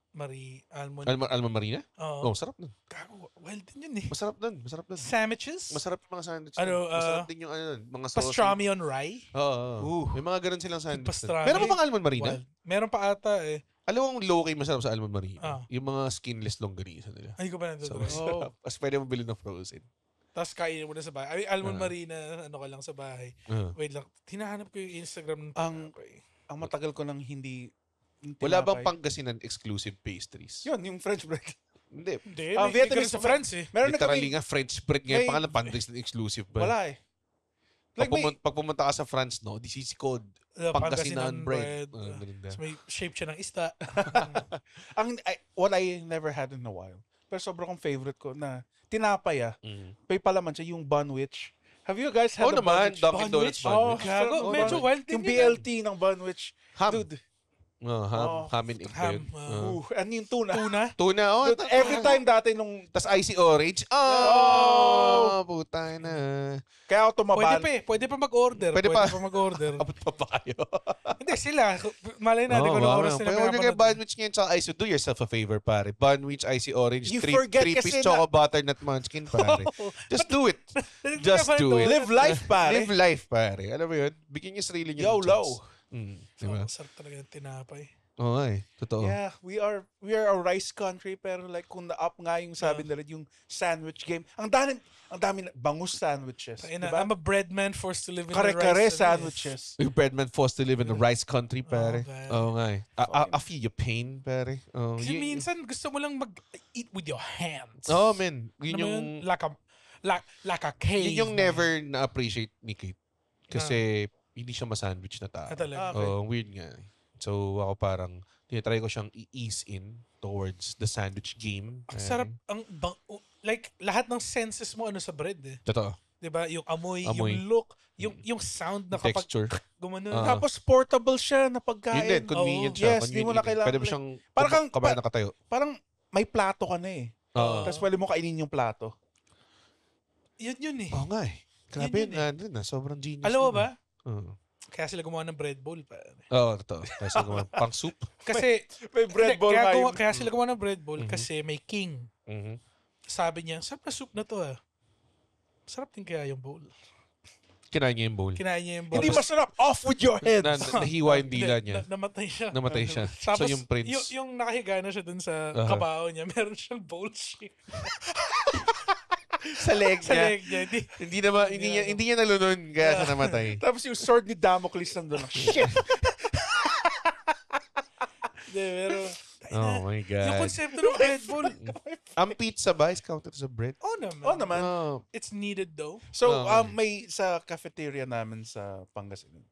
Alma Marina? Oo. Oh, sarap nun. Gago, wild din yun eh. Masarap nun. Sandwiches? Masarap yung mga sandwich. Ano, nun. Masarap din yung mga sauce. Pastrami on rye? Oo. May mga ganun silang sandwich. Pastrami. Meron pa bang Almond Marina? Wild. Meron pa ata eh. Alam mo ang low-key masarap sa Almond Marina? Ah. Yung mga skinless longganisa nila. Ay, ko pa nandun. So, masarap. Tapos pwede mo bilhin ng frozen. Tapos kainin mo na sa bahay. Ay, almond marina, ano ka lang sa bahay. Wait lang, hinahanap ko yung Instagram ng tinapay. Ang matagal ko nang hindi Wala bang tinapay. Pangasinan exclusive pastries? Yun, yung French bread. Hindi. Hindi, Ah, may Vietnamese sa France eh. Meron na Literally kami, nga French bread ngayon. may- Pangalan Pangasinan exclusive ba? wala eh. Like may, Pag pumunta ka sa France, no, this is called Pangasinan bread. Ganun Tapos may shape siya ng isda. what I never had in a while. Pero sobrang kong favorite ko na tinapay may palaman siya yung Bunwich. Have you guys had Oo the naman, Bunwich? Dunkin' Donuts Oh, Bunwich. Gago, sarap. medyo wild din Yung yun, BLT ng Bunwich. Ham. Dude, Ham and egg ba yun? Ham, ano yung tuna? Tuna. Tuna, oh. Dude, every time dati nung, Tas icy orange. Oh, puta na. kaya ako tumaban. Pwede pa mag-order. Pwede Pwede pa. pa mag-order. Abot pa ba kayo? Hindi, sila. Malay natin kung anong oras nila Pwede order kay pinapanood. Bunwich ngayon sa ice. Do yourself a favor, pare. Bunwich, icy orange, You 3 forget piece kasi choco butternut munchkin, pare. Just do it. Hindi Just ka pa do ito. it. Live life, pare. Live life, pare. Alam mo yun? Bigyan niyo sarili niyo ng YOLO. chance. Diba? Sarap talaga ng tinapay. Oo nga eh. Totoo. Yeah, we are a rice country pero like kung na-up nga yung sabi nila yung sandwich game. Ang dami na bangus sandwiches. Ina, Diba? I'm a bread man forced to live in the Kare-kare rice. sandwiches. Yung breadman forced to live in the rice country, pare. man. Oo nga eh. I feel your pain, pare. Oh, Kasi minsan gusto mo lang mag-eat with your hands. Oh, man. Yun Alam mo yung... like a cave. Yun yung never na-appreciate ni Kate. Kasi hindi siya masandwich na tao. Talaga. Okay. Oh, weird nga. So, ako parang, tinatry ko siyang i-ease in towards the sandwich game. Ang sarap, like, lahat ng senses mo ano sa bread eh. Totoo. Diba? Yung amoy, Amoy. yung look, yung sound na kapag Texture. gumano. Tapos portable siya na pagkain. Yun din, convenient Oo. siya. Yes, di convenient mo na din. kailangan- Pwede mo siyang Parang kabayan nakatayo. Parang may plato ka na eh. Oo. Tapos pwede mo kainin yung plato. Yun eh. Oo nga eh. Grabe Yun yun. Sobrang genius. Alam mo nun, ba? Oo. Kaya sila gumawa ng bread bowl. Oo, totoo. Kasi pang soup. Kasi, May bread hindi, bowl kaya, nga yun. kaya sila gumawa ng bread bowl kasi may king. Mhm. Sabi niya, sarap na soup na to ah. Sarap din kaya yung bowl. Kinain niya yung bowl. Kinain niya yung bowl. Hindi masarap. Off with your head. Nahiwa yung dila Hindi, niya. namatay siya. Namatay siya. Tapos, So, yung prince. yung nakahiga na siya dun sa Aha. kabao niya, meron siyang bowl shape Sa leg sa leg niya. Hindi niya nalunon kaya siya namatay. Tapos yung sword ni Damocles nandun. Shit. Hindi, pero... Oh my God. Yung konsepto ng bread bowl. Ang pizza ba is counted as a bread? Oh naman. Oh naman. Oh. It's needed though. So, Okay. may sa cafeteria namin sa Pangasinan.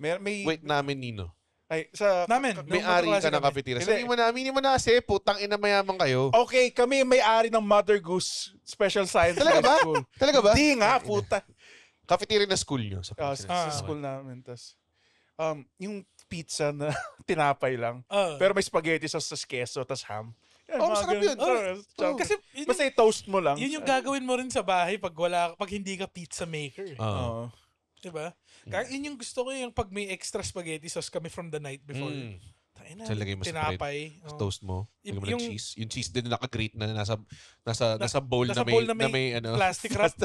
May Wait, namin Nino. ay sa Namin. May Nung ari magkaklase ka ng kami. cafeteria. Hindi. Sabihin mo na kasi, putang ina mayaman kayo. Okay, kami may ari ng Mother Goose Special Science Talaga ba? School. Talaga ba? Di nga, puta. Cafeteria na school nyo. Sa Sa Pangasinan. school namin. Tas, yung pizza na tinapay lang. Ah. Pero may spaghetti sauce, tas queso, tas ham. Yan, Oh, mga masarap ganun. yun. Sarap. Kasi yun, Basta i-toast mo lang. yun yung gagawin mo rin sa bahay pag hindi ka pizza maker. Oo. Oo. Diba? Kaya yun yung gusto ko yung pag may extra spaghetti sauce kami from the night before. Mm. Tangina, So, lagay mo sa tinapay. Sa Oh. toast mo. Lagyan mo ng Yung- cheese. Yung cheese din na naka-grate na nasa bowl Nasa na may, bowl na may ano. plastic wrap.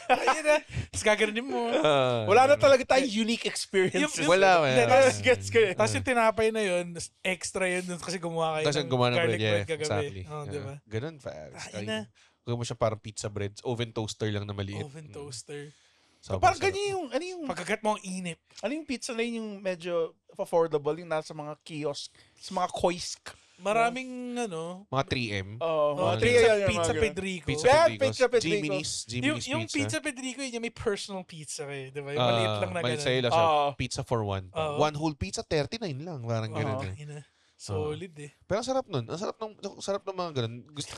Ayun na. Tapos gaganin mo. Wala na talaga tayong unique experiences. Wala, Hindi, wala. tapos Gets ko eh. Tapos yung tinapay na yun, extra yun dun kasi gumawa kayo Kasi ng gumawa ng garlic bread. bread Yeah, kagabi. exactly. Oh, diba? Ganun, Faris. Ay, na. Gawin mo siya parang pizza bread. Oven toaster lang na maliit. Oven toaster. Sobrang Parang sarap. ganyan yung, Pagkagat mo ang inip. pizza na yun yung medyo affordable, yung nasa mga kiosk, sa mga kiosk. Maraming Mga 3M. Oo, Oh, mga three, pizza Pedrico. Pizza Yeah, Pedricos. Pizza Pedricos. Jimmy's Yung pizza. pizza Pedrico, yun yung may personal pizza kayo. Di ba? Yung maliit lang na Maliit gano'n. sa'yo lang siya. Oo. Pizza for one. Oo. One whole pizza, 39 lang. Parang ganun. Oo. eh. Ina. Solid eh. Pero ang sarap nun. Ang sarap ng mga ganun. Gusto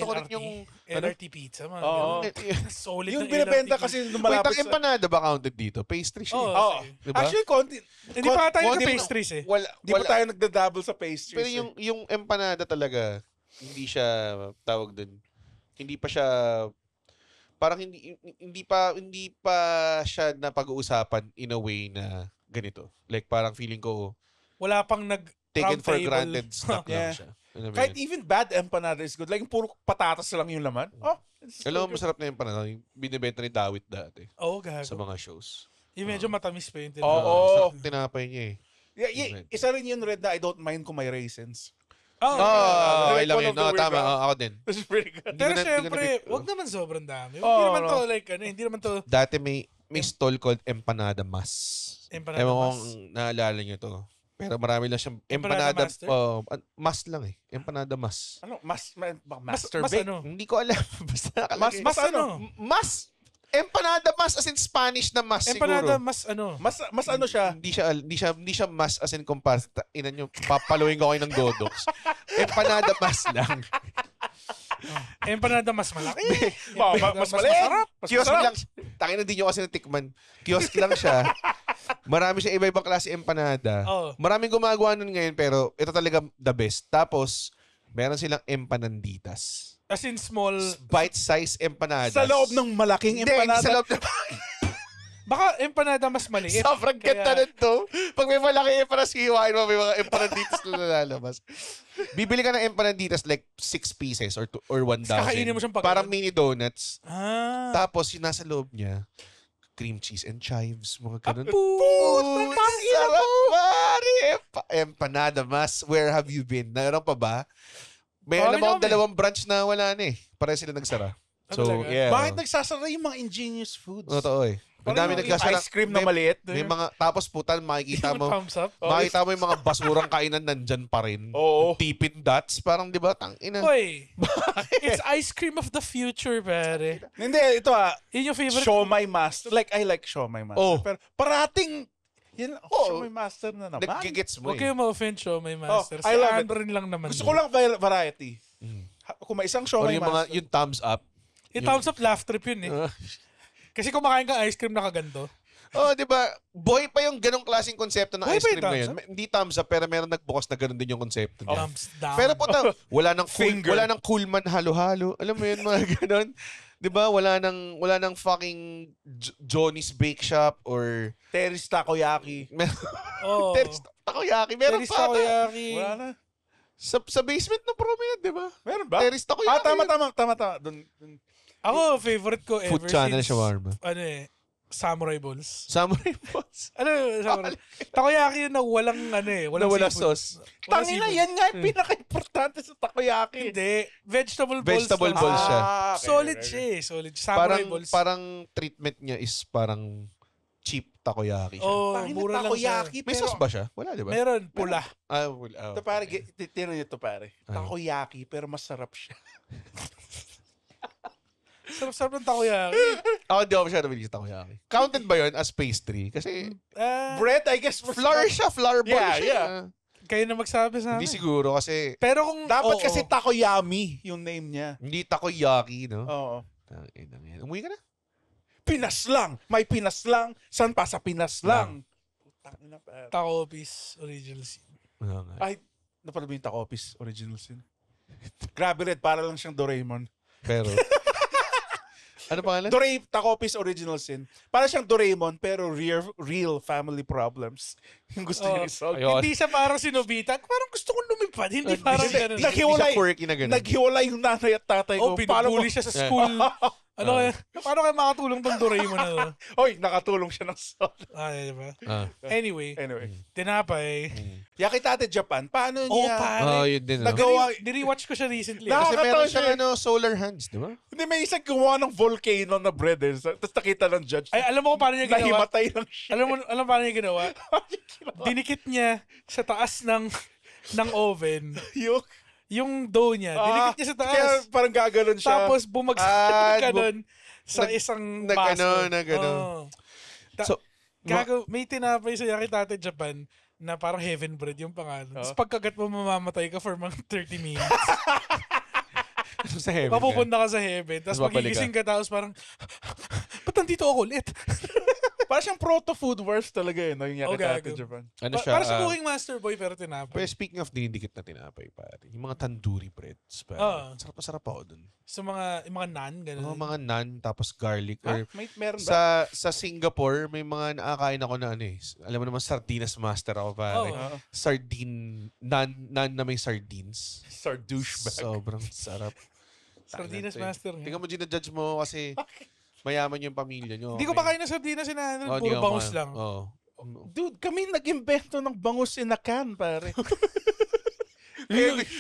ko rin LRT. yung... LRT pizza, man. Oo. Solid Yung ng binibenta LRT. kasi nung Wait, malapit ang empanada ba counted dito? Pastry siya. Oo. eh. Oo. sige. Diba? Actually, konti. Hindi pa tayo Hindi sa mo- pastries eh. Di pa tayo nagda-double sa pastries. Pero yung empanada talaga, hindi siya tawag dun. Hindi pa siya parang hindi pa siya napag-uusapan in a way na ganito. Like parang feeling ko Wala pang taken for round table. granted stock lang Yeah. siya. Alam mo Kahit yun? even bad empanada is good. Like, puro patatas lang yung laman. Oh, it's Alam mo, so good. masarap na yung panahon. Yung binibenta ni Dawit dati Oo, sa gago. mga shows. Yung medyo matamis pa yung Oo. Masarap tinapay niya eh. Yeah, isa rin yun, Red, na I don't mind kung may raisins. Oh, Okay lang one yun. of the No, weird tama. ones. Ako din. This is pretty good. Hindi Pero ko na- syempre, hindi ko na- wag naman sobrang dami. Oo, Hindi naman no. to like, hindi naman to Dati may stall called Empanada Mas. Empanada Ewan ko Mas. kung naalala niyo to. Pero marami lang siyang Empanada empanada. Master? Mas lang eh. Empanada Mas. Ano? Master mas bake? ano? Hindi ko alam. Basta nakalagay. Mas ano? Mas. Empanada Mas as in Spanish na mas Empanada siguro. mas ano? Mas ano siya? Hindi siya mas as in compared. Inan nyo, papaluin ko kayo ng dodoks. Empanada Mas lang. Empanada mas malaki. Mas maliit. masarap. Mas Kiosk masarap. lang. Takin na din nyo kasi natikman. Kiosk lang siya. Marami siya iba-ibang klase empanada. Oo. Maraming gumagawa nun ngayon pero ito talaga the best. Tapos, meron silang empananditas. As in small. Bite-size empanadas. Sa loob ng malaking Hindi, hindi empanada. sa loob ng... Baka empanada mas maliit. Sobrang ganda nun to. Pag may malaki empanada, hiwain mo, may mga empananditas na nalalabas. Bibili ka ng empananditas like 6 pieces or 1,000. Kakainin mo siyang pag- Parang mini donuts. Ah. Tapos, yung nasa loob niya, cream cheese and chives, mga ganun. Putang Sarap, pare! Empanada Mas, where have you been? Naroon pa ba? May Parang alam akong kami. 2 branch na wala na eh. Pareho sila nagsara. So, talaga? yeah. Bakit nagsasara yung mga ingenious foods? Totoo eh. Ang Parang dami yung nagsasara. ice cream na may- maliit. May mga, tapos putan, makikita mo, Thumbs up. makikita mo yung mga basurang kainan nandyan pa rin. Oo. Tipid dots, parang di ba, tangina. Hoy. It's ice cream of the future, pare. Hindi, ito Yun yung favorite. Show my master. Like, I like show my master. Oh. Pero parating, yun, Oh. show my master na naman. Nagigits mo Huwag eh. kayo ma-offend, show my master. I love it. Andrew lang naman. Gusto ko lang variety. Kung may isang show Or my yung mga, master. yung thumbs up. Yung thumbs up laugh trip yun eh. Kasi kumakain ka ice cream na kaganto. Oh, di ba? Boy pa yung ganong klaseng konsepto ng Buhay ice pa yung cream thumbs ngayon. Hindi thumbs up, pero meron nagbukas na ganon din yung konsepto niya. Thumbs down. Pero puta, wala nang cool, Finger. wala nang cool man halo-halo. Alam mo yun, mga ganon. 'Di ba? Wala nang fucking Johnny's Bake Shop or Terry's Takoyaki. oh. Terry's Takoyaki. Meron Terry's pa ata. Takoyaki. Wala na. Sa basement ng Promenade, 'di ba? Meron ba? Terry's Takoyaki. Tama. Dun. Ako, favorite ko ever Food channel since, shawarma. ano eh, Samurai Balls. Samurai Balls. Ano, Samurai? Takoyaki yun na walang, ano eh, walang Wala seafood. sauce. Walang Tangina, seafood. yan nga yung pinaka-importante sa takoyaki. Hindi. Vegetable balls. Vegetable lang. balls siya. okay, Solid okay. siya eh. Solid. Samurai balls. Parang treatment niya is parang cheap takoyaki siya. Oh, Tangina, mura lang siya. takoyaki, May pero... sauce ba siya? Wala, di ba? Meron, pula. Ito pare, tiro nyo ito pare. Ano? Takoyaki, pero masarap siya. Sarap-sarap ng takoyaki. Ako hindi ako masyado bilis sa takoyaki. Counted ba yun as pastry? Kasi Bread, I guess. flour siya, flour ball Yeah, siya. yeah. Kayo na magsabi sa Hindi amin. siguro kasi Pero kung, Dapat oo, kasi takoyami yung name niya. hindi takoyaki, no? Oo. Umuwi ka na? Pinas lang. May Pinas lang. San pa sa Pinas lang? Tangina pare. Taco Piece Original Sin. Oo nga. Ay, napanood mo yung Takopis Original Sin? Grabe Red, para lang siyang Doraemon. Pero, ano pangalan? Takopis Original Sin. Para siyang Doraemon, pero real family problems. Yung gusto niya Oh. i-solve. Ayun. Hindi siya parang sinubita. Parang gusto kong lumipad. Hindi parang Hindi, ganun. Hindi Naghiwalay. siya quirky na gano'n. Naghiwalay yung nanay at tatay Oh, ko. Paano mo? pinubuli siya sa school. Ano kaya? Paano kaya makatulong tong Doraemon na to? Oy, nakatulong siya ng solo. Diba? Ah. Anyway, Anyway. tinapay. Yakitate Japan, paano Oh, niya? pare. Oh, yun din. No? Nagawa, Nirewatch ko siya recently. Nakaka- Kasi Nakakatawa meron siya siyang eh. ano, solar hands, di ba? hindi may isang gumawa ng volcano na bread eh. Tapos nakita ng judge. Ay, alam mo kung paano niya ginawa? Nahimatay lang siya. Alam paano niya ginawa? Dinikit niya sa taas ng oven Yung, yung dough niya. Dinikit niya sa Kaya taas. parang gaganon siya. Tapos bumagsak ganun sa isang baso. nag-ano. Oo. So, Gago, may tinapay sa Yakitate Japan na parang heaven bread yung pangalan. Tapos pagkagat mo, mamamatay ka for mga 30 minutes. sa heaven. Mapupunta ka sa heaven. Tapos Tapos babalik magigising ka tapos parang, ba't nandito ako ulit? Parang siyang proto-food wars talaga yun. Yung Oh, Yakitate gago. Japan. Ano siya? Para sa Cooking Master Boy pero tinapay. Pero speaking of dinidikit na tinapay, pare. Yung mga tandoori breads, pare. Sarap ako dun. Sa yung mga naan, ganun. Mga naan, tapos garlic. Or Meron ba? sa Singapore, may mga nakakain ako na ano eh. Alam mo naman, sardinas master ako, pare. Oh. Naan na may sardines. Sardouchebag. Sobrang sarap. Sardinas Tangina, Master. Tingnan mo, ginajudge mo kasi mayaman yung pamilya nyo. Hindi ko pa kain ng sardinas sinanay. Oh, Puro bangus lang. Oo. Dude, kami nag-invento ng bangus in a can, pare.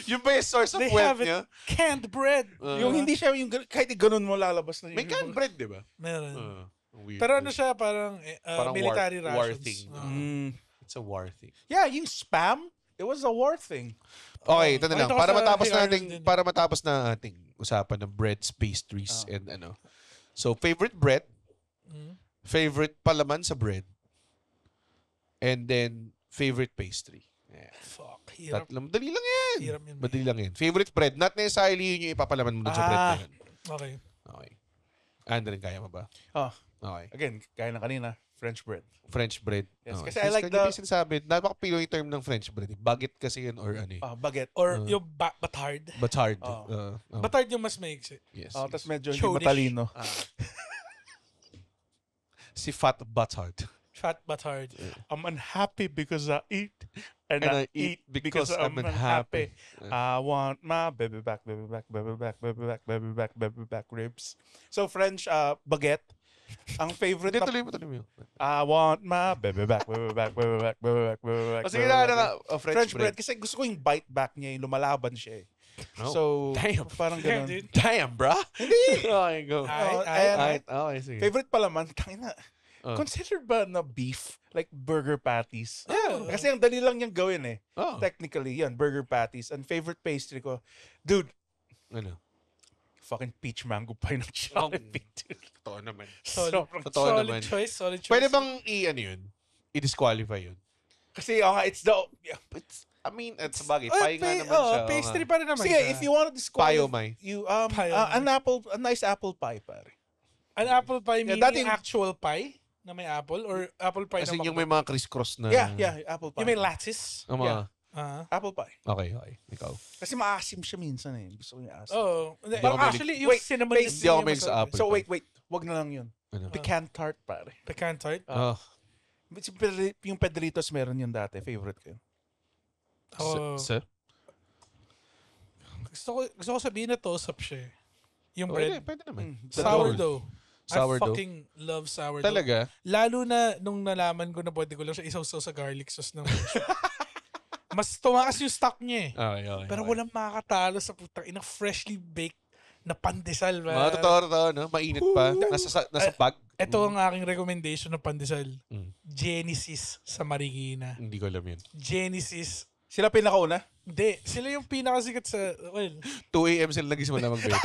Yung ba yung source of They wealth have it. niya? Canned bread. Yung hindi siya, kahit ganun mo lalabas na yun. May canned bread, di ba? Meron. Weird. Pero ano siya, parang Parang military war rations. thing. It's a war thing. Yeah, yung spam, it was a war thing. Okay, ito na lang. Nakita ko Para sa matapos Hey Arnold nating din. para matapos na ating usapan ng breads, pastries, and ano. So, favorite bread, favorite palaman sa bread, and then favorite pastry. Yeah. Fuck, hirap. Madali lang yan. Hirap yun. Madali lang yan. Favorite bread, not necessarily yun yung ipapalaman mo dun sa bread na yun. Okay. Okay. Andren, kaya mo ba? Oh, Okay. again, kaya na kanina, French bread. French bread. Yes, Okay. kasi I like the- Sinasabi, napaka-Pinoy term ng French bread. Baguette kasi yun or ano eh. Baguette. Or yung batard. Batard. Oh. Batard yung mas maiksi. Yes. Tapos medyo hindi Chodish. matalino. Si Fat Batard. Fat batard. I'm unhappy because I eat. And, And I I eat eat because I'm unhappy. unhappy. I want my baby back, baby back, baby back, baby back, baby back, baby back ribs. So French baguette. Ang favorite Hindi, na, tuloy mo yun. I want my baby back, baby back, baby back, baby back, baby back. Sige baby na, back. French bread. Kasi gusto ko yung bite back niya, yung lumalaban siya eh. Oh. So, Damn. parang Damn, ganun. dude. Damn, bro. Hindi. Okay, go. And Okay, sige. favorite palaman, tangina. Oh. Considered ba na beef? Like burger patties? Yeah. Kasi ang dali lang niyang gawin eh. Oh. Technically, yan, burger patties. And favorite pastry ko, dude, Ano? fucking peach mango pie ng Jollibee, dude. Totoo naman. Solid, Totoo solid naman. choice, solid choice. Pwede bang ano yun? I-disqualify yun? Kasi, nga, it's the... Yeah. I mean, it's bagay. Pie nga naman siya. oo pastry nga. pa rin naman Sige, siya. if you want to disqualify, Payomay. you, Payomay. a nice apple pie, pare. An apple pie Yeah, meaning dati- actual pie na may apple? Or apple pie As na in, yung may mga criss-cross na... Yeah, apple pie. Yung may lattice? Ang mga... Apple pie. Okay. Ikaw. Kasi maasim siya minsan eh. Gusto ko yung asim. Oo. Hindi ako Actually, yung Wait, cinnamon wait, is Hindi ako yung mahilig sa masarap. apple So, pie. wait. Wag na lang yun. Ano? Pecan tart, pare. Pecan tart? Oh. Yung Pedritos meron yun dati. Favorite ko yun. Oo. Sa? Gusto ko sabihin na toast-up siya eh. Yung Pwede, bread. pwede naman. Sourdough. I Sourdough. fucking love sourdough. Talaga? Lalo na nung nalaman ko na pwede ko lang siya isaw-saw sa garlic sauce ng mas tumakas yung stock niya eh. Okay. Pero walang makakatalo sa putang ina freshly baked na pandesal. Mga totoo, no? Mainit pa. Nasa bag. Ito ang aking recommendation ng pandesal. Mm. Genesis sa Marikina. Hindi ko alam yun. Genesis. Sila pinakauna? Hindi. Sila yung pinakasikat sa... Well, 2 a.m. sila nagising na mag-bake.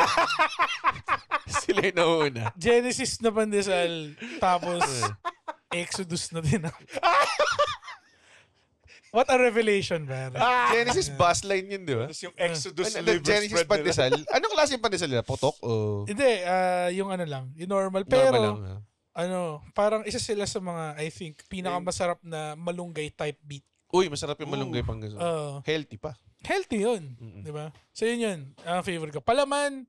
Sila yung nauna. Genesis na pandesal. Tapos, Exodus na din. What a revelation, man. Genesis bus line yun, di ba? Tapos yung Exodus Ano, liver Genesis spread nila. pandesal. Anong klase yung pandesal nila? Putok o Hindi, yung ano lang, yung normal. normal Pero, lang? ano, parang isa sila sa mga, I think, pinakamasarap na malunggay type beat. Uy, masarap yung malunggay pang ganun. Healthy pa. Healthy yun. Di ba? So yun. Ang favorite ko. Palaman,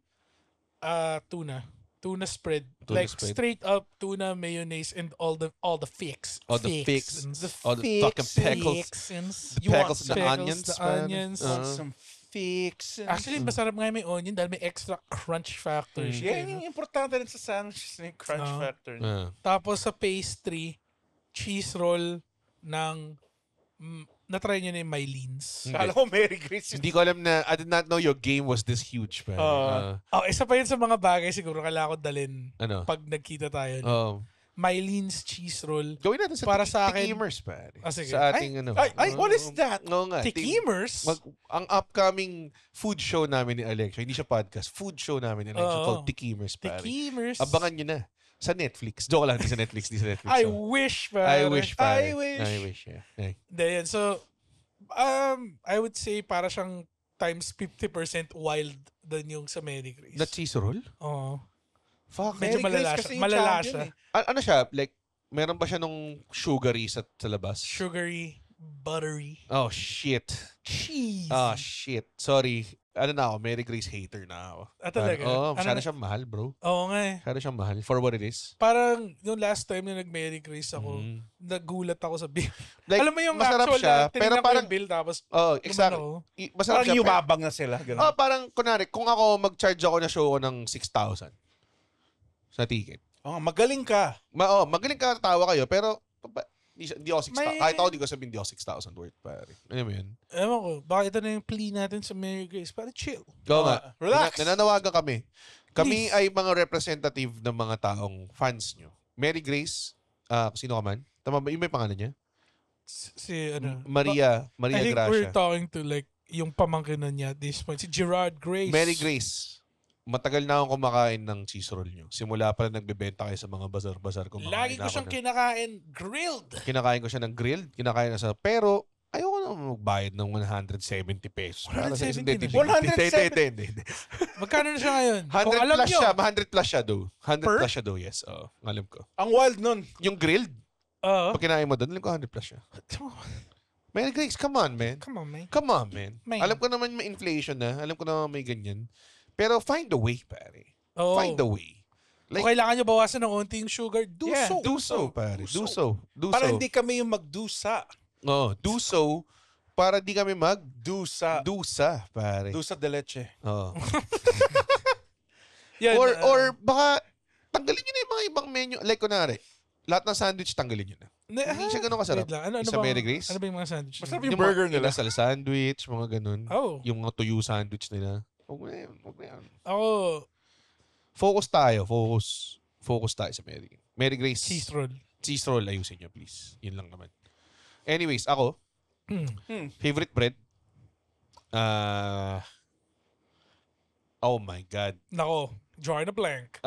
tuna. Tuna spread. Tuna like spread. straight up tuna mayonnaise and all the fix. All the fix. And the All the fucking pickles. fixins. The You want pickles, the pickles, onions, the man. onions. Some fix. Actually, masarap nga may onion dahil may extra crunch factor siya. Yeah, yung importante rin sa sandwiches na yung crunch factor. Tapos sa pastry, cheese roll ng na-try nyo na yung Mylene. Kala ko Mary Grace. Hindi ko alam na, I did not know your game was this huge, man. Isa pa yun sa mga bagay siguro kailangan ko dalhin Ano? pag nagkita tayo. Mylene's cheese roll. Gawin natin sa Para sa akin- Tikimers, pare. Sige. Sa ating ano. What is that? Oo nga. Tikimers? Ang upcoming food show namin ni Alexio, hindi siya podcast, food show namin ni Alexio called Tikimers, pare. Tikimers. Abangan nyo na. Sa Netflix. Joke lang, di sa Netflix. I oh. wish, I wish, pare. I wish. I wish, yeah. Ay. Hindi, yan. So, I would say para siyang times 50% wild than yung sa Mary Grace. Na cheese roll? Oo. Fuck. Medyo Mary Grace malala kasi siya. yung Malala champion siya. eh. Ano siya? Like, meron ba siya nung sugary sa labas? Sugary, buttery, Oh, shit. cheese. Ah, shit. Sorry. Ano na ako, Mary Grace hater na ako. Talaga? Oo, masyado Ano- siyang mahal, bro. Oo nga eh. Masyado siyang mahal for what it is. Parang yung last time na nag-Merry Grace ako, Mm. nagulat ako sa bill. Like, Alam mo yung masarap actual siya, na tinignan pero ko parang, yung bill tapos exactly. umano. Masarap Parang siya. yumabang na sila. Ganun. Oh, parang, kunwari, kung ako mag-charge ako na show ko ng 6,000 sa ticket. Oh, magaling ka. Magaling ka, tawa kayo, pero di ako 6,000. May- Kahit ako di ko sabihin di ako 6,000 worth, pare. Ano mo yun? Ewan ko, baka ito na yung plea natin sa Merry Grace. Para chill. Oo nga. Relax. Nananawagan kami. Kami Please. ay mga representative ng mga taong fans nyo. Mary Grace, sino ka man? Tama ba? Yung may pangalan niya? Si ano? Maria I think Gracia. we're talking to like yung pamangkin na niya at this point. Si Gerard Grace. Mary Grace. Matagal na akong kumakain ng cheese roll nyo. Simula pa na nagbebenta kayo sa mga bazar-bazar. Lagi ko siyang kinakain grilled. Kinakain ko siya ng grilled. Kinakain na sa... Pero, ayoko na magbayad ng 170 pesos. Para sa isang 170 Hindi. Magkano na siya ngayon? 100 Kung alam plus nyo. siya. 100 plus siya, do. 100 Per? plus siya, do. Yes. Oo, alam ko. Ang wild nun. Yung grilled, Oo. pag kinain mo doon, alam ko 100 plus siya. Mary Grace, come on, man. Come on, man. Come on, man. Man. Alam ko naman may inflation na. Alam ko naman may ganyan. Pero find a way, pare. Oo. Find a way. Kung kailangan nyo bawasan ng onti yung sugar, do Yeah, so. Do so, pare. Do so. Do Para so. hindi kami yung magdusa. Do so para di kami Dusa. dusa, pare. Dusa de leche. Oo. Yan, or baka tanggalin nyo na yung mga ibang menu. Like, kunwari, lahat ng sandwich tanggalin nyo na. Hindi siya ganun kasarap. Wait lang. Ano Sa ba- Mary Grace? Ano ba yung mga sandwich? Masarap nila? yung burger nila. Inasal sandwich, mga ganun. Oh. Yung mga tuyo sandwich nila. Huwag na yan. Ako, Focus tayo. Focus tayo sa Mary Grace. cheese roll. Cheese roll, ayusin nyo, please. Yun lang naman. Anyways, ako, favorite bread? Oh my God. Nako, drawing a blank.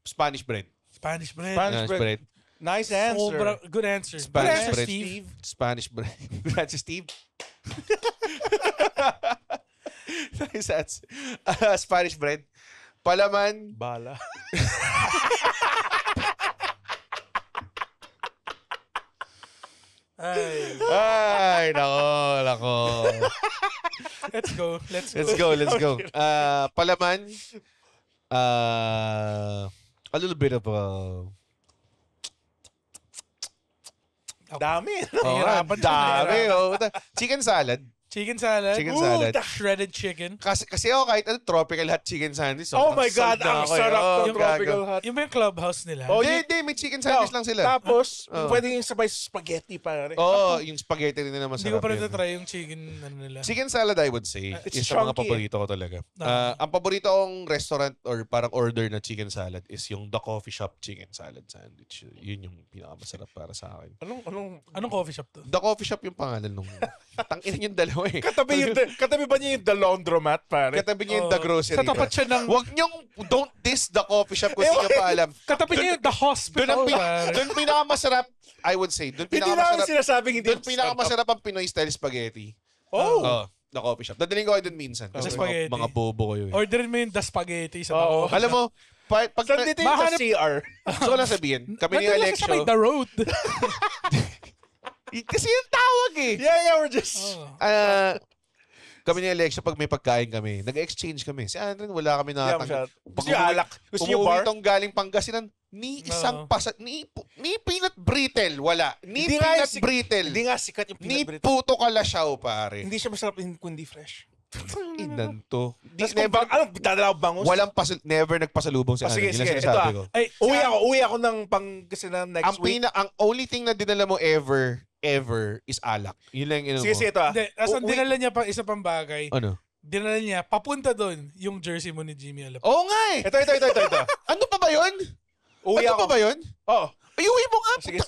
Spanish bread. Spanish bread. Spanish bread. Nice answer. Good answer. Spanish Good answer, bread. Steve. Spanish bread. Good answer, Steve. Nice answer. Spanish bread. Palaman. Bala. Ay, nako. Let's go. Let's go. Palaman. A little bit of Dami. Nahihirapan siya, dami. Chicken salad. Chicken salad. Chicken salad. Shredded chicken. Kasi ako kahit tropical hot chicken sandwich. Oh my God, sold na ang ako eh. sarap ng Oh, tropical gago. hot. Yung ba yung clubhouse nila? Oh, Hindi, may chicken sandwich lang sila. Tapos, Oh. pwede yung sabay spaghetti pa rin. Oo, yung spaghetti rin na Hindi masarap. ko pa rin yun. na-try yung chicken ano nila. Chicken salad, I would say, It's is sa mga chunky, paborito ko talaga. Ang paborito kong restaurant or parang order na chicken salad is yung The Coffee Shop chicken salad sandwich. Yun yung pinakamasarap para sa akin. Anong Anong coffee shop to? The Coffee Shop yung pangalan nung... Tangin yung dalawa eh. katabi ba niya yung The Laundromat, pare? Katabi niya yung The Grocery. Sa tapat siya ng... Wag niyong don't diss The Coffee Shop kung hindi niyo pa alam. Katabi niya yung the hospital. Doon pinakamasarap, I would say. Doon Hindi namin pinakamasarap. sinasabing hindi. Doon pinakamasarap ang Pinoy style spaghetti. Oh. The Coffee Shop. Dadaling ko kayo doon minsan. Kasi The spaghetti. mga bobo kayo eh. Orderin mo yung the spaghetti sa Oo. bako. Alam mo, pag Saan dito yung Mahanap- CR? gusto ko lang sabihin, kami ni Nandun lang siya sa may Alexio, the road. kasi yung tawag eh. Yeah, we're just... Oh. Kami ni Alexio, pag may pagkain kami, nag-exchange kami. Si Andren, wala kami Yeah, nakatanggap. Gusto niyo alak? Gusto niyo bar? Umuwi tong galing Pangasinan, ni isang ni peanut brittle, wala. Ni Hindi nga peanut yung brittle. Hindi nga sikat yung Ni peanut butter. puto kalasyaw, pare. Hindi siya masarap kundi fresh. Inan to. Tapos dadalaw bangus? Never nagpasalubong si Andren. Sige, Yun ang sige. sinasabi Ito ko. Ay, Uwi ako ng Pangasinan next week. Ang only thing na dinala mo ever is alak. Yun lang yung Sige, sige, ito ah. Hindi, asan Uwi- dinala niya pa isa pang bagay. Ano? Dinala niya, papunta doon, yung jersey mo ni Jimmy Alap. Oo nga eh. Ito. Ano pa ba yun? Uwi Ano ako. pa ba yun? Oo. Ay, uwi mo nga. Sige.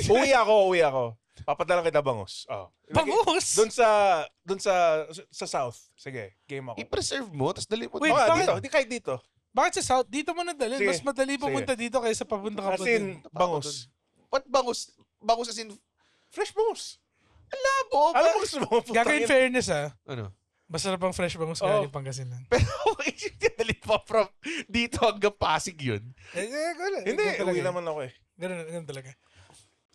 Uwi ako. Papadala kita bangus. Oh. Bangus? Doon sa South. Sige, game ako. I-preserve mo, tapos dali mo. Wait, Baka bakit? dito, di kahit dito. Bakit sa South? Dito mo nadalhin. Sige. Mas madali pumunta dito kaysa papunta ka As pa in, din. bangus. Ba't bangus? Bangus as in, Fresh bangus. labo. Alam mo gusto mo? Gagawin fairness Ano? masarap ang fresh bangus Oo. galing Pangasinan. Pero dali pa from dito hanggang Pasig yun. Hindi, uwi naman ako eh. Ganun talaga.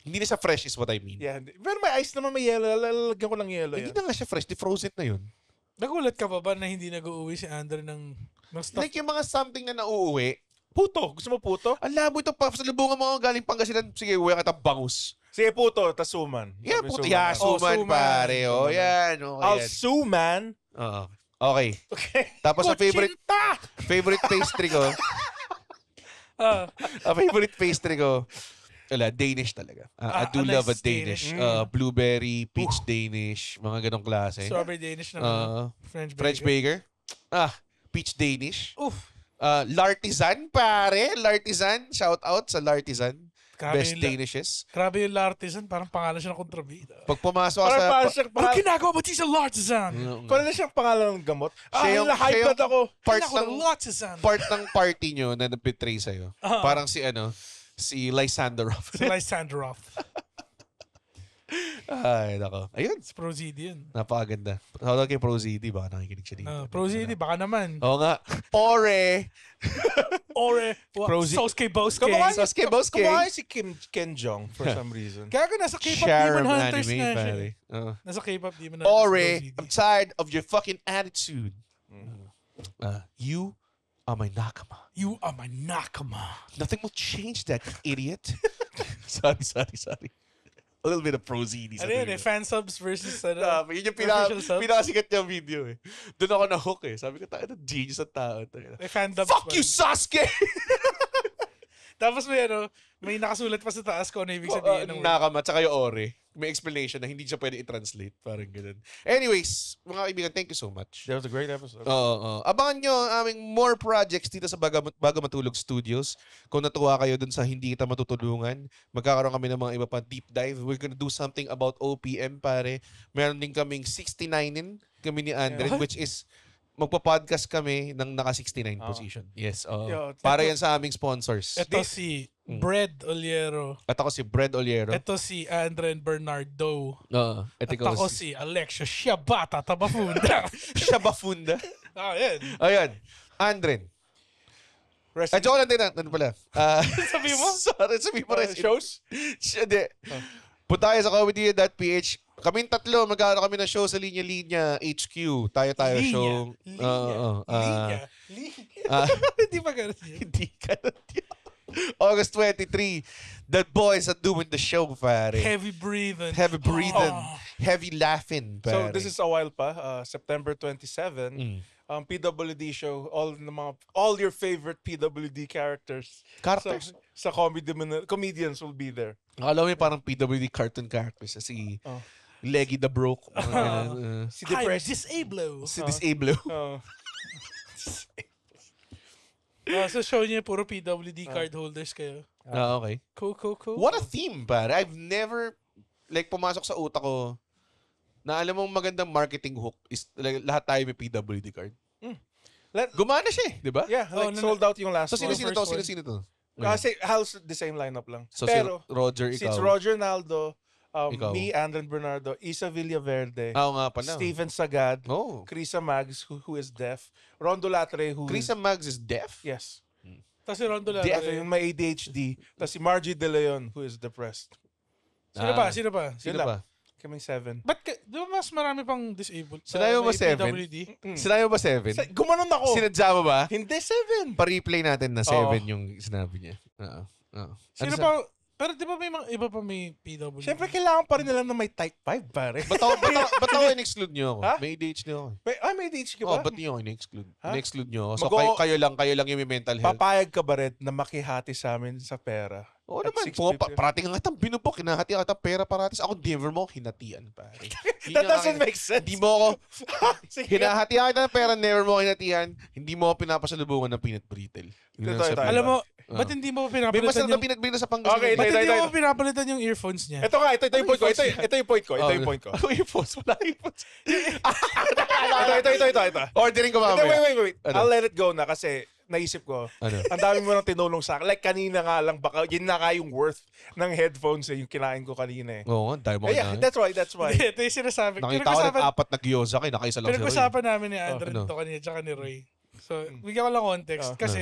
Hindi na siya fresh is what I mean. Yeah, pero may ice naman, may yellow. Lalagyan ko ng yellow. Hindi Yan. na nga siya fresh. Di-frozen na yun. Nagulat ka ba na hindi nag-uuwi si Andre ng stuff? Like yung mga something na nauuwi. Puto. Gusto mo puto? Ang labo ito pa. Sa lubungan mo galing Pangasinan. Sige, uwi ka bangus. Sige, puto. Tas suman. Yeah, Sabi puto. suman. Yeah, suman, suman. pare. Oh, Suman. yan. Okay, I'll yan. suman. Oo. Okay. Okay. Tapos ang favorite pastry ko. Ang favorite pastry ko. Wala, Danish talaga. I do nice love a Danish. Danish. Blueberry, peach Danish, mga ganong klase. Strawberry Danish na French baker. Peach Danish. Oof. L'Artisan, pare. L'Artisan. Shout out sa L'Artisan. Grabe Best yung Danishes. Grabe yung L'Artisan. Parang pangalan siya ng kontrabida. Pag pumasok ka Parang sa... parang siyang Ano pangalan. ginagawa mo sa L'Artisan? Parang na siyang pangalan ng gamot. Siya yung- Hype siya yung- ako. part Ako ng ng L'Artisan. part ng party nyo na nabitray sa'yo. Parang si Lysanderov. Si Lysanderov. Ay, nako. Ayun. Si Prozidi yun. Napakaganda. Shoutout kay Prozidi. Baka nakikinig siya dito. Prozidi, baka naman. Oo nga. Ore. Ore, Prozi- Sosuke Bosuke. Kamukha Sasuke Bosuke. Kamukha si Ken Jeong for some reason. Kaya nasa K-pop Charm Demon Hunters anime, nga siya. pare. Nasa K-pop Demon Hunters. Ore, Prozidi. I'm tired of your fucking attitude. You are my nakama. You are my nakama. Nothing will change that, you idiot. sorry. A little bit of Prozidi. Ano yun fan subs versus Yun yung official subs? pinakasikat niyang video eh. Doon ako na-hook eh. Sabi ko, tayo na genius ang tao. May fan dubs Fuck pa. you, Sasuke! Tapos may nakasulat pa sa taas ko ano ibig sabihin ng word. Nakama, tsaka yung ore. May explanation na hindi siya pwede i-translate. Parang ganun. Anyways, mga kaibigan, thank you so much. That was a great episode. Oo. Abangan nyo ang aming more projects dito sa Bago Matulog Studios. Kung natuwa kayo dun sa Hindi Kita Matutulungan, magkakaroon kami ng mga iba pa deep dive. We're gonna do something about OPM, pare. Meron din kaming 69in kami ni Andre, which is magpa-podcast kami ng naka-69 position. Yes. Yo, Para yan sa aming sponsors. Ito si Bread Oliero. At ako si Brad Oliero. Ito si Andre and Bernardo. Oo. At At ikaw ako si Alexia Shabata Tabafunda. Shabafunda. Yan. Ayun. Andren. Rest Ay, joke lang din. Ano pala? Sabi mo? Sorry, sabi mo rin. shows? Hindi. Punta tayo sa comedy.ph. Kaming tatlo, magkakaroon kami ng show sa Linya Linya HQ. Tayo show. Linya. Hindi pa ganun yun. Hindi ka na August 23, the boys are doing the show, pare. Heavy breathing. Heavy breathing. Oh. Heavy laughing, pare. So this is a while pa, September 27. PWD show, all your favorite PWD characters. Characters? Sa comedians will be there. Akala mo yung parang PWD cartoon characters. Si Leggy the Broke. Si I'm Depressed. Disablo. Si Disablo. So show niya puro PWD card holders kayo. Okay. Cool. What a theme, pare. I've never, pumasok sa utak ko, na alam mong magandang marketing hook is lahat tayo may PWD card. Gumana siya di ba? Yeah, sold out yung last So, one. sino to? Kasi halos the same lineup lang. So, Pero, si Roger, ikaw. since Roger Naldo, Ikaw. me, Andren Bernardo, Isa Villaverde, Oo nga pala. Steven Sagad, Oh. Krisa Mags, who is deaf, Rondo Latre, who Krisa Mags is deaf? yes, Tapos si Rondo lang. deaf, yung may ADHD, tapos si Margie De Leon, who is depressed. Sino pa? Sino pa? Sino Yun ba? Kaming 7. Ba't di ba mas marami pang disabled? Sinayo mo may 7? PWD? Sinayo ba 7? Gumanon ako! Sinadya mo ba? Hindi 7! Pa-replay natin na 7 Oo. yung sinabi niya. Oo. Sino Ano pa? Pero di ba may mga iba pa may PWD? Siyempre, kailangan pa rin nila na may type 5, pare. Ba't ako in-exclude niyo ako? Ha? May ADHD ako. May ADHD ka Oh, ba? ba't niyo ako in-exclude? Ha? In-exclude niyo ako. So, Mag-o- kayo lang yung may mental health. Papayag ka ba rin na makihati sa amin sa pera? Oo At naman. 650. Parating nga itang binubok. Hinahati ka pera paratis. Ako, never mo ako hinatian, pare. That doesn't make sense. Hindi mo ako, Sige. hinahati kita ng pera, never mo ako hinatian. Hindi mo ako pinapasalubungan ng peanut brittle. Yun ang Ito. sabi. Alam mo, ba't hindi mo pa May pinapalitan masarap na yung... pinagbilin sa Pangasinan. Okay, Ba't ito, hindi ito. mo pinapalitan yung earphones niya? Ito yung point ko. Ito yung point ko. Ito yung point ko. Ano yung phones? Wala yung phones. Ito. Ordering ko Ito, mamaya. wait. Ano? I'll let it go na kasi naisip ko. Ano? Ang dami mo nang tinulong sa akin. Like kanina nga lang, baka yun na nga yung worth ng headphones yung kinain ko kanina eh. Oo, dahil mo Yeah, kinain. that's why. Hindi, ito yung sinasabi. Nakita ko ng apat na gyoza kayo, nakaisa lang si Roy. Pinag-usapan namin ni Andre ano? to kanina tsaka ni Roy. So, bigyan ko lang context. ano? Kasi,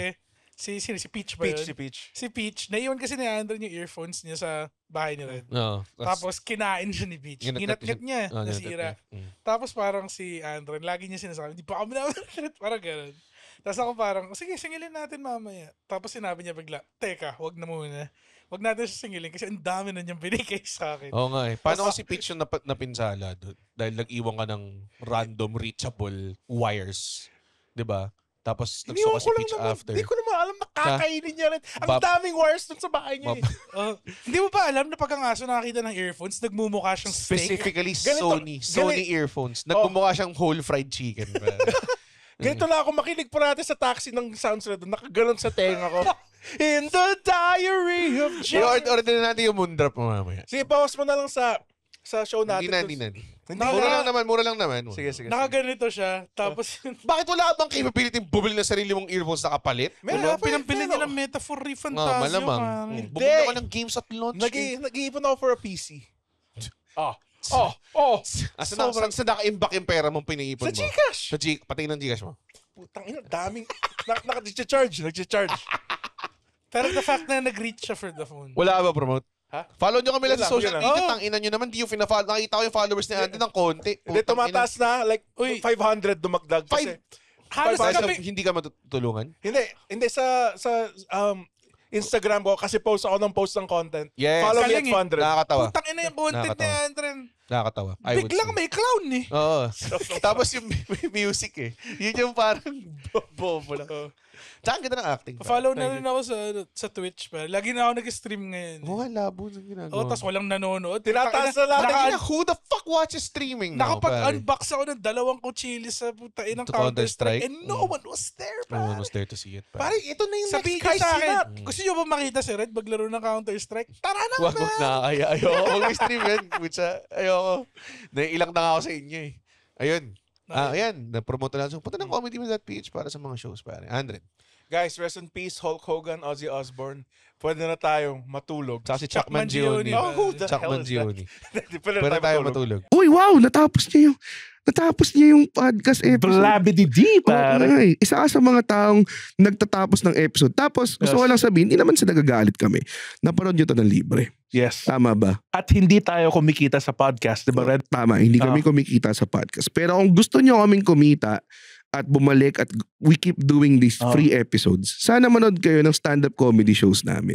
Si Peach ba yun? Si Peach. Naiwan kasi ni Andren yung earphones niya sa bahay ni Red. No. Tapos kinain siya ni Peach. Ginat-gat niya. Nasira. Tapos parang si Andren, lagi niya sinasabi, di pa kami naman. Parang ganun. Tapos ako parang, sige, singilin natin mamaya. Tapos sinabi niya bigla, teka, wag na muna. Wag natin siya singilin kasi ang dami na niyang binigay sa akin. Oo nga eh. Paano kasi Peach yung napinsala doon? Dahil nag-iwan ka ng random reachable wires. 'Di ba? Tapos nagsuka si Peach after. Hindi ko naman alam na kakainin niya rin. Ang daming wires dun sa bahay niya. Hindi mo ba alam na pag ang aso nakakita ng earphones, nagmumukha siyang steak? Specifically Sony earphones. Nagmumukha siyang whole fried chicken. Ganito na ako makinig parati sa taxi ng sounds na doon. Nakaganon sa tenga ko. In the Diary of John. Order natin yung moondrap mo mamaya. Sige, pause mo na lang sa show natin. Hindi na. Mura lang naman. Sige. Nakaganito siya. Tapos, bakit wala bang capability bumili ng sarili mong earphones na kapalit? Pinambili niya ng Metaphor Fantasio. Malamang. Bumili ako ng games at launch. Nag-iipon ako for a PC. Saan naka-imbak yung pera mong piniipon mo? Sa Gcash. Patingin ng Gcash mo. Putang ina, daming nag-charge. Pero the fact na nag-reach siya for the phone. Wala ka ba promote? Ha? Follow nyo kami lang sa social yun media. Tanginan nyo naman, di yung fina-follow. Nakita ko yung followers ni Andy ng konti. Hindi, tumataas na. Like, 500 dumagdag. Kasi, halos kami. Hindi ka matutulungan? Hindi sa Instagram ko kasi post ng content. Yes. Follow me at 100. Nakakatawa. Putang ina yung content ni Andren. Nakakatawa. Biglang may clown eh. Oo. Tapos yung music eh. Yun yung parang bobo lang. Tsaka ang ganda ng acting. Follow na rin ako sa Twitch pa. Lagi na ako nag-stream ngayon. Labo na ginagawa. Tapos walang nanonood. Tinataas na lahat. Who the fuck watches streaming now? Nakapag-unbox ako ng 2 kutsili sa putain ng Counter-Strike and no one was there, No one was there to see it. Pare, ito na yung sabi next ka sa crisis akin, na. gusto nyo ba makita si Red maglaro ng Counter-Strike? Tara na Wag nakakaya. Ayoko mag-stream yan. Ayoko. Naiilang na nga ako sa inyo eh. Ayun. Ayan. Na-promote na lang. Punta ng comedy.ph para sa mga shows, pare. Andren. Guys, rest in peace, Hulk Hogan, Ozzy Osbourne. Pwede na tayong matulog. Tsaka si Chuck Mangione. Oh, who the Chuck hell is that? Mangione. Pwede Pwede tayo matulog. Uy, wow! Natapos niya yung podcast episode. Blabidi-di, pare. Okay. Isa ka sa mga taong nagtatapos ng episode. Tapos, gusto ko lang sabihin, hindi naman sa nagagalit kami. Napanood nyo to ng libre. Yes. Tama ba? At hindi tayo kumikita sa podcast, di ba, Red? Tama, hindi kami kumikita sa podcast. Pero kung gusto nyo kaming kumita at bumalik at we keep doing these free episodes, sana manood kayo ng stand-up comedy shows namin.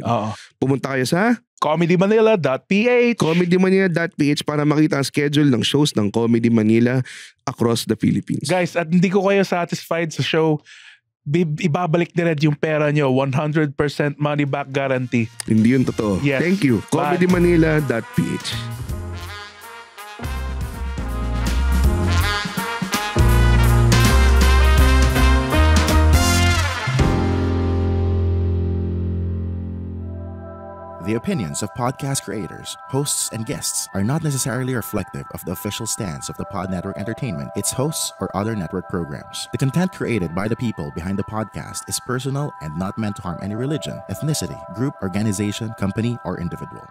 Pumunta kayo sa comedymanila.ph comedymanila.ph para makita ang schedule ng shows ng Comedy Manila across the Philippines. Guys, at hindi ko kayo satisfied sa show, ibabalik ni Red yung pera nyo. 100% money back guarantee. Hindi yun totoo. Yes. Thank you. comedymanila.ph. The opinions of podcast creators, hosts, and guests are not necessarily reflective of the official stance of the Pod Network Entertainment, its hosts, or other network programs. The content created by the people behind the podcast is personal and not meant to harm any religion, ethnicity, group, organization, company, or individual.